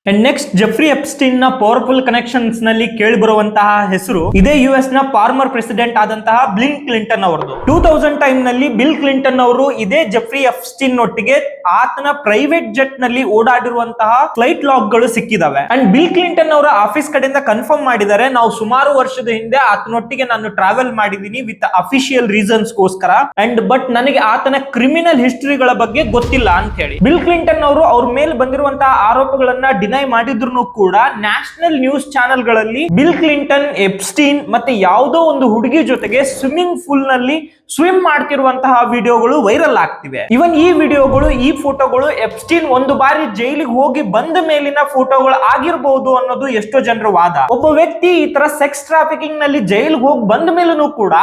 ಅಂಡ್ ನೆಕ್ಸ್ಟ್, ಜೆಫ್ರಿ ಎಪ್ಸ್ಟೀನ್ ನ ಪವರ್ಫುಲ್ ಕನೆಕ್ಷನ್ಸ್ ನಲ್ಲಿ ಕೇಳಿ ಬರುವಂತಹ ಹೆಸರು ಇದೇ US ನ ಫಾರ್ಮರ್ ಪ್ರೆಸಿಡೆಂಟ್ ಆದಂತಹ ಬಿಲ್ ಕ್ಲಿಂಟನ್ ಅವರದು. 2000 ಟೈಮ್ ನಲ್ಲಿ ಬಿಲ್ ಕ್ಲಿಂಟನ್ ಅವರು ಇದೇ ಜೆಫ್ರಿ ಎಪ್ಸ್ಟೀನ್ ಒಟ್ಟಿಗೆ ಆತನ ಪ್ರೈವೇಟ್ ಜೆಟ್ ನಲ್ಲಿ ಓಡಾಡಿರುವಂತಹ ಫ್ಲೈಟ್ ಲಾಗ್ ಗಳು ಸಿಕ್ಕಿದಾವೆ. ಅಂಡ್ ಬಿಲ್ ಕ್ಲಿಂಟನ್ ಅವರ ಆಫೀಸ್ ಕಡೆಯಿಂದ ಕನ್ಫರ್ಮ್ ಮಾಡಿದ್ದಾರೆ, ನಾವು ಸುಮಾರು ವರ್ಷದ ಹಿಂದೆ ಆತನೊಟ್ಟಿಗೆ ನಾನು ಟ್ರಾವೆಲ್ ಮಾಡಿದೀನಿ ವಿತ್ ಅಫಿಷಿಯಲ್ ರೀಸನ್ಸ್ ಗೋಸ್ಕರ. ಅಂಡ್ ಬಟ್ ನನಗೆ ಆತನ ಕ್ರಿಮಿನಲ್ ಹಿಸ್ಟರಿಗಳ ಬಗ್ಗೆ ಗೊತ್ತಿಲ್ಲ ಅಂತ ಹೇಳಿ. ಬಿಲ್ ಕ್ಲಿಂಟನ್ ಅವರು ಅವ್ರ ಮೇಲೆ ಬಂದಿರುವಂತಹ ಆರೋಪಗಳನ್ನ ಡಿನೈ ಮಾಡಿದ್ರು ಕೂಡ ನ್ಯಾಷನಲ್ ನ್ಯೂಸ್ ಚಾನೆಲ್ ಗಳಲ್ಲಿ ಬಿಲ್ ಕ್ಲಿಂಟನ್, ಎಪ್ಸ್ಟೀನ್ ಮತ್ತೆ ಯಾವುದೋ ಒಂದು ಹುಡುಗಿ ಜೊತೆಗೆ ಸ್ವಿಮ್ಮಿಂಗ್ ಪೂಲ್ ನಲ್ಲಿ ಸ್ವಿಮ್ ಮಾಡ್ತಿರುವಂತಹ ವಿಡಿಯೋಗಳು ವೈರಲ್ ಆಗ್ತಿವೆ. ಇವನ್ ಈ ವಿಡಿಯೋಗಳು, ಈ ಫೋಟೋಗಳು ಎಪ್ಸ್ಟೀನ್ ಒಂದು ಬಾರಿ ಜೈಲಿಗೆ ಹೋಗಿ ಬಂದ ಮೇಲಿನ ಫೋಟೋಗಳು ಆಗಿರಬಹುದು ಅನ್ನೋದು ಎಷ್ಟೋ ಜನರ ವಾದ. ಒಬ್ಬ ವ್ಯಕ್ತಿ ಈ ತರ ಸೆಕ್ಸ್ ಟ್ರಾಫಿಕಿಂಗ್ ನಲ್ಲಿ ಜೈಲಿಗೆ ಹೋಗಿ ಬಂದ ಮೇಲೂ ಕೂಡ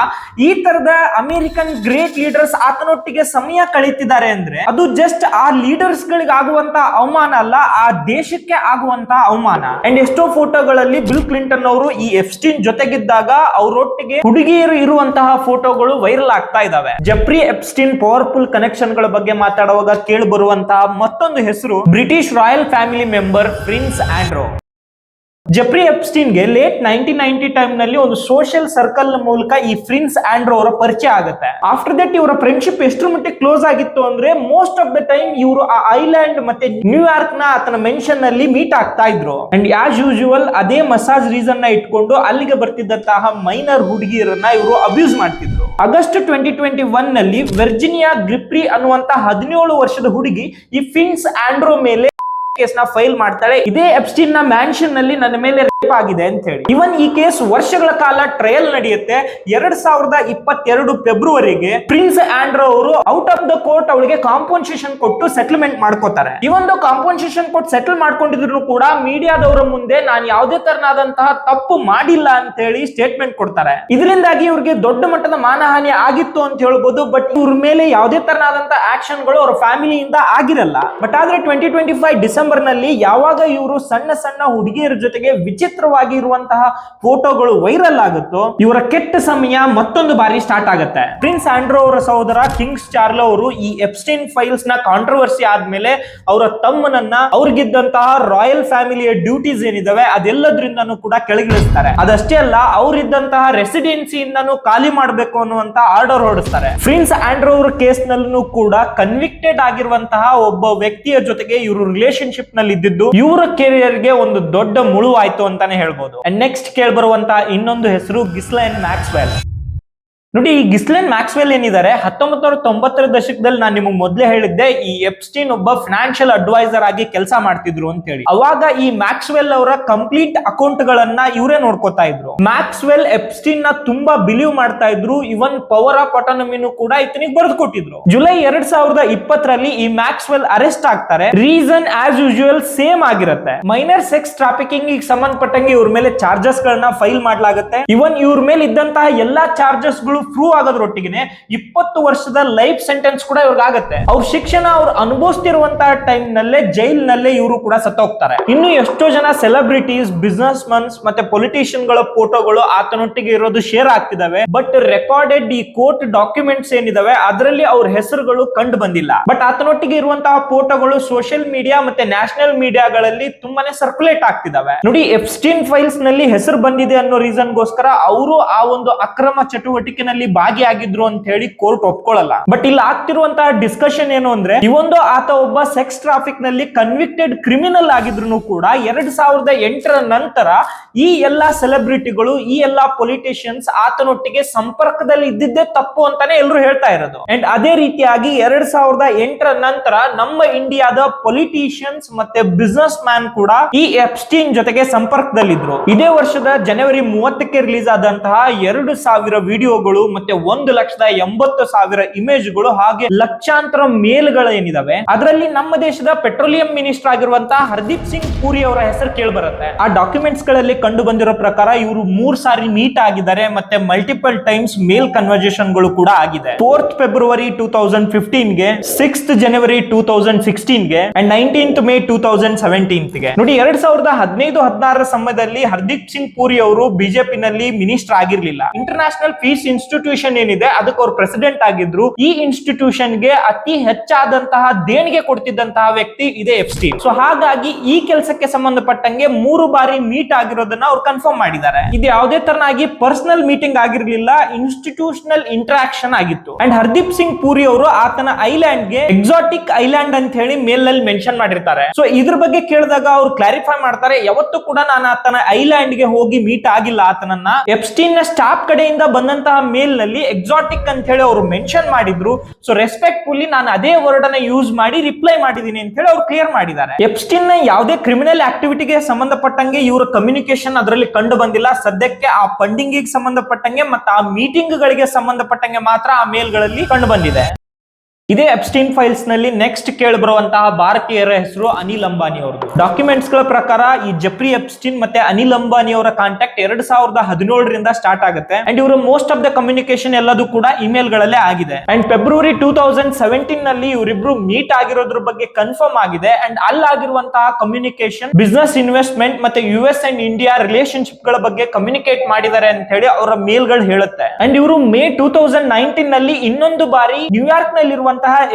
ಈ ತರದ ಅಮೆರಿಕನ್ ಗ್ರೇಟ್ ಲೀಡರ್ಸ್ ಆತನೊಟ್ಟಿಗೆ ಸಮಯ ಕಳೀತಿದ್ದಾರೆ ಅಂದ್ರೆ ಅದು ಜಸ್ಟ್ ಆ ಲೀಡರ್ಸ್ ಗಳಿಗೆ ಆಗುವಂತಹ ಅವಮಾನ ಅಲ್ಲ, ಆ ದೇಶಕ್ಕೆ ಆಗುವಂತಹ ಅವಮಾನ. ಅಂಡ್ ಎಷ್ಟೋ ಫೋಟೋಗಳಲ್ಲಿ ಬಿಲ್ ಕ್ಲಿಂಟನ್ ಅವರು ಈ ಎಪ್ಸ್ಟೀನ್ ಜೊತೆಗಿದ್ದಾಗ ಅವರೊಟ್ಟಿಗೆ ಹುಡುಗಿಯರು ಇರುವಂತಹ ಫೋಟೋಗಳು ವೈರಲ್ ಆಗ್ತಾ ಇದಾವೆ. ಜೆಫ್ರಿ ಎಪ್ಸ್ಟೀನ್ ಪವರ್ಫುಲ್ ಕನೆಕ್ಷನ್ ಗಳ ಬಗ್ಗೆ ಮಾತಾಡುವಾಗ ಕೇಳಿ ಬರುವಂತಹ ಮತ್ತೊಂದು ಹೆಸರು British royal family member Prince Andrew. Jeffrey Epstein ಗೆ ಲೇಟ್ 1990 ಟೈಮ್ ನಲ್ಲಿ ಒಂದು ಸೋಷಿಯಲ್ ಸರ್ಕಲ್ ಮೂಲಕ ಈ ಪ್ರಿನ್ಸ್ ಆಂಡ್ರೋ ಅವರ ಪರಿಚಯ ಆಗುತ್ತೆ. ಆಫ್ಟರ್ ದಟ್ ಇವರ ಫ್ರೆಂಡ್ಶಿಪ್ ಎಷ್ಟರ ಮಟ್ಟಿಗೆ ಕ್ಲೋಸ್ ಆಗಿತ್ತು ಅಂದ್ರೆ ಮೋಸ್ಟ್ ಆಫ್ ದ ಟೈಮ್ ಇವರು ಆ ಐಲ್ಯಾಂಡ್ ಮತ್ತೆ ನ್ಯೂಯಾರ್ಕ್ ನ ಆತನ ಮೆನ್ಷನ್ ನಲ್ಲಿ ಮೀಟ್ ಆಗ್ತಾ ಇದ್ರು. ಅಂಡ್ ಆಸ್ ಯೂಶುವಲ್ ಅದೇ ಮಸಾಜ್ ರೀಸನ್ ನ ಇಟ್ಕೊಂಡು ಅಲ್ಲಿಗೆ ಬರ್ತಿದ್ದಂತಹ ಮೈನರ್ ಹುಡುಗಿಯರನ್ನ ಇವರು ಅಬ್ಯೂಸ್ ಮಾಡ್ತಿದ್ರು. ಆಗಸ್ಟ್ 2021 ನಲ್ಲಿ ವರ್ಜಿನಿಯಾ ಗ್ರಿಪ್ರಿ ಅನ್ನುವಂತ 17 ವರ್ಷದ ಹುಡುಗಿ ಈ ಪ್ರಿನ್ಸ್ ಆಂಡ್ರೋ ಮೇಲೆ ಕೇಸ್ನ ಫೈಲ್ ಮಾಡ್ತಾಳೆ. ಇದೇ ಎಪ್ಸ್ಟೀನ್ ನ ಮ್ಯಾನ್ಷನ್ ನಲ್ಲಿ ನನ್ನ ಮೇಲೆ ರೇಪ್ ಆಗಿದೆ ಅಂತ ಹೇಳಿ. ಇವನ್ ಈ ಕೇಸ್ ವರ್ಷಗಳ ಕಾಲ ಟ್ರಯಲ್ ನಡೆಯುತ್ತೆ. 2022 ಫೆಬ್ರವರಿಗೆ ಪ್ರಿನ್ಸ್ ಆಂಡ್ರೋ ಅವರು ಔಟ್ ಆಫ್ ದ ಕೋರ್ಟ್ ಅವಳಿಗೆ ಕಾಂಪನ್ಸೇಷನ್ ಕೊಟ್ಟು ಸೆಟಲ್ಮೆಂಟ್ ಮಾಡ್ಕೋತಾರೆ. ಇವೊಂದು ಕಾಂಪನ್ಸೇಷನ್ ಕೊಟ್ಟು ಸೆಟಲ್ ಮಾಡ್ಕೊಂಡಿದ್ರು ಕೂಡ ಮೀಡಿಯಾದವರ ಮುಂದೆ ನಾನು ಯಾವುದೇ ತರನಾದಂತಹ ತಪ್ಪು ಮಾಡಿಲ್ಲ ಅಂತ ಹೇಳಿ ಸ್ಟೇಟ್ಮೆಂಟ್ ಕೊಡ್ತಾರೆ. ಇದರಿಂದಾಗಿ ಇವ್ರಿಗೆ ದೊಡ್ಡ ಮಟ್ಟದ ಮಾನಹಾನಿ ಆಗಿತ್ತು ಅಂತ ಹೇಳ್ಬೋದು. ಬಟ್ ಇವ್ರ ಮೇಲೆ ಯಾವುದೇ ತರನಾದಂತಹ ಆಕ್ಷನ್ ಗಳು ಅವ್ರ ಫ್ಯಾಮಿಲಿಯಿಂದ ಆಗಿರಲ್ಲ. ಬಟ್ ಆದ್ರೆ 2025 ಡಿಸೆಂಬರ್ ಡಿಸೆಂಬರ್ ನಲ್ಲಿ ಯಾವಾಗ ಇವರು ಸಣ್ಣ ಸಣ್ಣ ಹುಡುಗಿಯರ ಜೊತೆಗೆ ವಿಚಿತ್ರವಾಗಿ ಇರುವಂತಹ ಫೋಟೋಗಳು ವೈರಲ್ ಆಗುತ್ತೋ ಇವರ ಕೆಟ್ಟ ಸಮಯ ಮತ್ತೊಂದು ಬಾರಿ ಸ್ಟಾರ್ಟ್ ಆಗುತ್ತೆ. ಪ್ರಿನ್ಸ್ ಆಂಡ್ರೂ ಅವರ ಸಹೋದರ ಕಿಂಗ್ಸ್ ಚಾರ್ಲೋ ಅವರು ಈ ಎಪ್ಸ್ಟೈನ್ ಫೈಲ್ಸ್ ನ ಕಾಂಟ್ರವರ್ಸಿ ಆದ್ಮೇಲೆ ಅವರ ತಮ್ಮನನ್ನ ಅವ್ರಿಗಿದ್ದಂತಹ ರಾಯಲ್ ಫ್ಯಾಮಿಲಿಯ ಡ್ಯೂಟೀಸ್ ಏನಿದಾವೆ ಅದೆಲ್ಲದ್ರಿಂದನೂ ಕೂಡ ಕೆಳಗಿಳಿಸ್ತಾರೆ. ಅದಷ್ಟೇ ಅಲ್ಲ, ಅವರಿದ್ದಂತಹ ರೆಸಿಡೆನ್ಸಿಯಿಂದನೂ ಖಾಲಿ ಮಾಡಬೇಕು ಅನ್ನುವಂತ ಆರ್ಡರ್ ಹೊರಡಿಸ್ತಾರೆ. ಪ್ರಿನ್ಸ್ ಆಂಡ್ರೂ ಅವರ ಕೇಸ್ ನಲ್ಲೂ ಕೂಡ ಕನ್ವಿಕ್ಟೆಡ್ ಆಗಿರುವಂತಹ ಒಬ್ಬ ವ್ಯಕ್ತಿಯ ಜೊತೆಗೆ ಇವರು ರಿಲೇಶನ್ಶಿಪ್ ನಲ್ಲಿ ಇದ್ದಿದ್ದು ಇವರ ಕೆರಿಯರ್ ಗೆ ಒಂದು ದೊಡ್ಡ ಮುಳು ಆಯ್ತು ಅಂತಾನೆ ಹೇಳ್ಬೋದು. ನೆಕ್ಸ್ಟ್ ಕೇಳ್ಬರುವಂತಹ ಇನ್ನೊಂದು ಹೆಸರು ಗಿಸ್ಲೈನ್ ಮ್ಯಾಕ್ಸ್ವೆಲ್. ನೋಡಿ, ಈ ಗಿಸ್ಲೈನ್ ಮ್ಯಾಕ್ಸ್ವೆಲ್ ಏನಿದ್ದಾರೆ 1990ರ ದಶಕದಲ್ಲಿ ನಾನು ನಿಮಗೆ ಮೊದಲೇ ಹೇಳಿದ್ದೆ ಈ ಎಪ್ಸ್ಟೀನ್ ಒಬ್ಬ ಫಿನಾನ್ಷಿಯಲ್ ಅಡ್ವೈಸರ್ ಆಗಿ ಕೆಲಸ ಮಾಡ್ತಿದ್ರು ಅಂತ ಹೇಳಿ. ಅವಾಗ ಈ ಮ್ಯಾಕ್ಸ್ವೆಲ್ ಅವರ ಕಂಪ್ಲೀಟ್ ಅಕೌಂಟ್ ಗಳನ್ನ ಇವರೇ ನೋಡ್ಕೋತಾ ಇದ್ರು. ಮ್ಯಾಕ್ಸ್ವೆಲ್ ಎಪ್ಸ್ಟೀನ್ ನ ತುಂಬಾ ಬಿಲೀವ್ ಮಾಡ್ತಾ ಇದ್ರು. ಇವನ್ ಪವರ್ ಆಫ್ ಆಟೋನಮಿನೂ ಕೂಡ ಇತನಿಗೆ ಬರೆದು ಕೊಟ್ಟಿದ್ರು. ಜುಲೈ 2020ರಲ್ಲಿ ಈ ಮ್ಯಾಕ್ಸ್ವೆಲ್ ಅರೆಸ್ಟ್ ಆಗ್ತಾರೆ. ರೀಸನ್ ಆಸ್ ಯೂಶುವಲ್ ಸೇಮ್ ಆಗಿರುತ್ತೆ. ಮೈನರ್ ಸೆಕ್ಸ್ ಟ್ರಾಫಿಕಿಂಗ್ ಸಂಬಂಧಪಟ್ಟಂಗೆ ಇವ್ರ ಮೇಲೆ ಚಾರ್ಜಸ್ ಗಳನ್ನ ಫೈಲ್ ಮಾಡಲಾಗುತ್ತೆ. ಇವನ್ ಇವ್ರ ಮೇಲೆ ಇದ್ದಂತಹ ಎಲ್ಲಾ ಚಾರ್ಜಸ್ ಗಳು ಪ್ರೂವ್ ಆಗೋದ್ರೊಟ್ಟಿಗೆ 20 ವರ್ಷದ ಲೈಫ್ ಸೆಂಟೆನ್ಸ್ ಕೂಡ ಇವ್ರಿಗೆ ಆಗುತ್ತೆ. ಅವ್ರ ಶಿಕ್ಷಣ ಅವ್ರು ಅನುಭವಿಸ್ತಿರುವಂತಹ ಟೈಮ್ ನಲ್ಲೇ ಜೈಲ್ ನಲ್ಲೇ ಇವರು ಕೂಡ ಸತ್ತೋಗ್ತಾರೆ. ಇನ್ನು ಎಷ್ಟೋ ಜನ ಸೆಲೆಬ್ರಿಟೀಸ್, ಬಿಸ್ನೆಸ್ ಮನ್ಸ್ ಮತ್ತೆ ಪೊಲಿಟಿಷಿಯನ್ ಗಳ ಫೋಟೋಗಳು ಆತನೊಟ್ಟಿಗೆ ಇರೋದು ಶೇರ್ ಆಗ್ತಿದಾವೆ. ಬಟ್ ರೆಕಾರ್ಡೆಡ್ ಈ ಕೋರ್ಟ್ ಡಾಕ್ಯುಮೆಂಟ್ಸ್ ಏನಿದಾವೆ ಅದರಲ್ಲಿ ಅವ್ರ ಹೆಸರುಗಳು ಕಂಡು ಬಂದಿಲ್ಲ. ಬಟ್ ಆತನೊಟ್ಟಿಗೆ ಇರುವಂತಹ ಫೋಟೋಗಳು ಸೋಷಿಯಲ್ ಮೀಡಿಯಾ ಮತ್ತೆ ನ್ಯಾಷನಲ್ ಮೀಡಿಯಾಗಳಲ್ಲಿ ತುಂಬಾನೇ ಸರ್ಕ್ಯುಲೇಟ್ ಆಗ್ತಿದಾವೆ. ನೋಡಿ, ಎಪ್ಸ್ಟೀನ್ ಫೈಲ್ಸ್ ನಲ್ಲಿ ಹೆಸರು ಬಂದಿದೆ ಅನ್ನೋ ರೀಸನ್ ಗೋಸ್ಕರ ಅವರು ಆ ಒಂದು ಅಕ್ರಮ ಚಟುವಟಿಕೆ ಭಾಗಿಯಾಗಿದ್ರು ಅಂತ ಹೇಳಿ ಕೋರ್ಟ್ ಒಪ್ಕೊಳ್ಳಲ್ಲ. ಬಟ್ ಇಲ್ಲಿ ಆಗ್ತಿರುವಂತಹ ಡಿಸ್ಕಷನ್ ಏನು ಅಂದ್ರೆ ಇವೊಂದು ಆತ ಒಬ್ಬ ಸೆಕ್ಸ್ ಟ್ರಾಫಿಕ್ ನಲ್ಲಿ ಕನ್ವಿಕ್ಟೆಡ್ ಕ್ರಿಮಿನಲ್ ಆಗಿದ್ರು ಕೂಡ 2008ರ ನಂತರ ಈ ಎಲ್ಲಾ ಸೆಲೆಬ್ರಿಟಿಗಳು, ಈ ಎಲ್ಲಾ ಪೊಲಿಟಿಷಿಯನ್ಸ್ ಆತನೊಟ್ಟಿಗೆ ಸಂಪರ್ಕದಲ್ಲಿ ಇದ್ದಿದ್ದೇ ತಪ್ಪು ಅಂತಾನೆ ಎಲ್ಲರೂ ಹೇಳ್ತಾ ಇರೋದು. ಅಂಡ್ ಅದೇ ರೀತಿಯಾಗಿ 2008ರ ನಂತರ ನಮ್ಮ ಇಂಡಿಯಾದ ಪೊಲಿಟಿಷಿಯನ್ಸ್ ಮತ್ತೆ ಬಿಸ್ನೆಸ್ ಮ್ಯಾನ್ ಕೂಡ ಈ ಎಪ್ಸ್ಟೀನ್ ಜೊತೆಗೆ ಸಂಪರ್ಕದಲ್ಲಿದ್ರು. ಇದೇ ವರ್ಷದ ಜನವರಿ 30ಕ್ಕೆ ರಿಲೀಸ್ ಆದಂತಹ 2000 ವಿಡಿಯೋಗಳು ಮತ್ತೆ 1,80,000 ಇಮೇಜ್ಗಳು ಹಾಗೆ ಲಕ್ಷಾಂತರ ಮೇಲ್ಗಳು ಏನಿದಾವೆ ಅದರಲ್ಲಿ ನಮ್ಮ ದೇಶದ ಪೆಟ್ರೋಲಿಯಂ ಮಿನಿಸ್ಟರ್ ಆಗಿರುವಂತಹ ಹರ್ದೀಪ್ ಸಿಂಗ್ ಪೂರಿ ಅವರ ಹೆಸರು ಕೇಳಿ ಬರುತ್ತೆ. ಆ ಡಾಕ್ಯುಮೆಂಟ್ಸ್ ಗಳಲ್ಲಿ ಕಂಡು ಬಂದಿರೋ ಪ್ರಕಾರ ಇವರು 3 ಸಾರಿ ಮೀಟ್ ಆಗಿದ್ದಾರೆ ಮತ್ತೆ ಮಲ್ಟಿಪಲ್ ಟೈಮ್ಸ್ ಮೇಲ್ ಕನ್ವರ್ಸೇಷನ್ ಗಳು ಕೂಡ ಆಗಿದೆ. 4th ಫೆಬ್ರವರಿ 2015ಗೆ, 6th ಜನವರಿ 2016ಗೆ ಅಂಡ್ 19th ಮೇ 2017ಗೆ. ನೋಡಿ, 2015-16ರ ಸಮಯದಲ್ಲಿ ಹರ್ದೀಪ್ ಸಿಂಗ್ ಪೂರಿ ಅವರು ಬಿಜೆಪಿ ನಲ್ಲಿ ಮಿನಿಸ್ಟರ್ ಆಗಿರ್ಲಿಲ್ಲ. ಇಂಟರ್ನ್ಯಾಷನಲ್ ಪೀಸ್ ಇನ್ಸ್ಟಿಟ್ಯೂಷನ್ ಏನಿದೆ ಅದಕ್ಕೆ ಅವ್ರು ಪ್ರೆಸಿಡೆಂಟ್ ಆಗಿದ್ರು. ಈ ಇನ್ಸ್ಟಿಟ್ಯೂಷನ್ ಗೆ ಅತಿ ಹೆಚ್ಚಾದಂತಹ ದೇಣಿಗೆ ಕೊಡ್ತಿದ್ದಂತಹ ವ್ಯಕ್ತಿ ಇದೆ ಎಪ್ಸ್ಟೀನ್. ಸೊ ಹಾಗಾಗಿ ಈ ಕೆಲಸಕ್ಕೆ ಸಂಬಂಧಪಟ್ಟಂಗೆ 3 ಬಾರಿ ಮೀಟ್ ಆಗಿರೋದನ್ನ ಅವ್ರು ಕನ್ಫರ್ಮ್ ಮಾಡಿದ್ದಾರೆ. ಇದು ಯಾವುದೇ ತರನಾಗಿ ಪರ್ಸನಲ್ ಮೀಟಿಂಗ್ ಆಗಿರ್ಲಿಲ್ಲ, ಇನ್ಸ್ಟಿಟ್ಯೂಷನಲ್ ಇಂಟರಾಕ್ಷನ್ ಆಗಿತ್ತು. ಅಂಡ್ ಹರ್ದೀಪ್ ಸಿಂಗ್ ಪೂರಿ ಅವರು ಆತನ ಐಲ್ಯಾಂಡ್ ಗೆ ಎಕ್ಸಾಟಿಕ್ ಐಲ್ಯಾಂಡ್ ಅಂತ ಹೇಳಿ ಮೇಲ್ ನಲ್ಲಿ ಮೆನ್ಷನ್ ಮಾಡಿರ್ತಾರೆ. ಸೊ ಇದ್ರ ಬಗ್ಗೆ ಕೇಳಿದಾಗ ಅವ್ರು ಕ್ಲಾರಿಫೈ ಮಾಡ್ತಾರೆ, ಯಾವತ್ತೂ ಕೂಡ ನಾನು ಆತನ ಐಲ್ಯಾಂಡ್ ಗೆ ಹೋಗಿ ಮೀಟ್ ಆಗಿಲ್ಲ. ಆತನನ್ನ ಎಪ್ಸ್ಟೀನ್ ನ ಸ್ಟಾಫ್ ಕಡೆಯಿಂದ ಬಂದಂತಹ ಮೇಲ್ ನಲ್ಲಿ ಎಕ್ಸಾಟಿಕ್ ಅಂತ ಹೇಳಿ ಅವರು ಮೆನ್ಷನ್ ಮಾಡಿದ್ರು. ಸೊ ರೆಸ್ಪೆಕ್ಟ್ಫುಲ್ಲಿ ನಾನು ಅದೇ ವರ್ಡ್ ಅನ್ನ ಯೂಸ್ ಮಾಡಿ ರಿಪ್ಲೈ ಮಾಡಿದೀನಿ ಅಂತ ಹೇಳಿ ಅವ್ರು ಕ್ಲಿಯರ್ ಮಾಡಿದ್ದಾರೆ. ಎಪ್ಸ್ಟೀನ್ ನ ಯಾವುದೇ ಕ್ರಿಮಿನಲ್ ಆಕ್ಟಿವಿಟಿಗೆ ಸಂಬಂಧಪಟ್ಟಂಗೆ ಇವರ ಕಮ್ಯುನಿಕೇಶನ್ ಅದರಲ್ಲಿ ಕಂಡು ಬಂದಿಲ್ಲ. ಸದ್ಯಕ್ಕೆ ಆ ಫಂಡಿಂಗ್ ಗೆ ಸಂಬಂಧಪಟ್ಟಂಗೆ ಮತ್ತು ಆ ಮೀಟಿಂಗ್ ಗಳಿಗೆ ಸಂಬಂಧಪಟ್ಟಂಗೆ ಮಾತ್ರ ಆ ಮೇಲ್ ಗಳಲ್ಲಿ ಕಂಡು ಬಂದಿದೆ. ಇದೇ ಎಪ್ಸ್ಟೀನ್ ಫೈಲ್ಸ್ ನಲ್ಲಿ ನೆಕ್ಸ್ಟ್ ಕೇಳಿ ಬರುವಂತಹ ಭಾರತೀಯರ ಹೆಸರು ಅನಿಲ್ ಅಂಬಾನಿ ಅವರು. ಡಾಕ್ಯುಮೆಂಟ್ಸ್ ಗಳ ಪ್ರಕಾರ ಈ ಜೆಫ್ರಿ ಎಪ್ಸ್ಟೀನ್ ಮತ್ತೆ ಅನಿಲ್ ಅಂಬಾನಿ ಅವರ ಕಾಂಟ್ಯಾಕ್ಟ್ 2017ರಿಂದ ಸ್ಟಾರ್ಟ್ ಆಗುತ್ತೆ. ಅಂಡ್ ಇವರು ಮೋಸ್ಟ್ ಆಫ್ ದ ಕಮ್ಯುನಿಕೇಶನ್ ಎಲ್ಲದೂ ಕೂಡ ಇಮೇಲ್ ಗಳಲ್ಲೇ ಆಗಿದೆ. ಅಂಡ್ ಫೆಬ್ರವರಿ 2017 ನಲ್ಲಿ ಇವರಿಬ್ರು ಮೀಟ್ ಆಗಿರೋದ್ರ ಬಗ್ಗೆ ಕನ್ಫರ್ಮ್ ಆಗಿದೆ. ಅಂಡ್ ಅಲ್ಲಾಗಿರುವಂತಹ ಕಮ್ಯುನಿಕೇಶನ್ ಬಿಸ್ನೆಸ್ ಇನ್ವೆಸ್ಟ್ಮೆಂಟ್ ಮತ್ತೆ US ಅಂಡ್ ಇಂಡಿಯಾ ರಿಲೇಶನ್ಶಿಪ್ ಗಳ ಬಗ್ಗೆ ಕಮ್ಯುನಿಕೇಟ್ ಮಾಡಿದ್ದಾರೆ ಅಂತ ಹೇಳಿ ಅವರ ಮೇಲ್ ಗಳು ಹೇಳುತ್ತೆ. ಅಂಡ್ ಇವರು ಮೇ 2019 ನಲ್ಲಿ ಇನ್ನೊಂದು ಬಾರಿ ನ್ಯೂಯಾರ್ಕ್ ನಲ್ಲಿ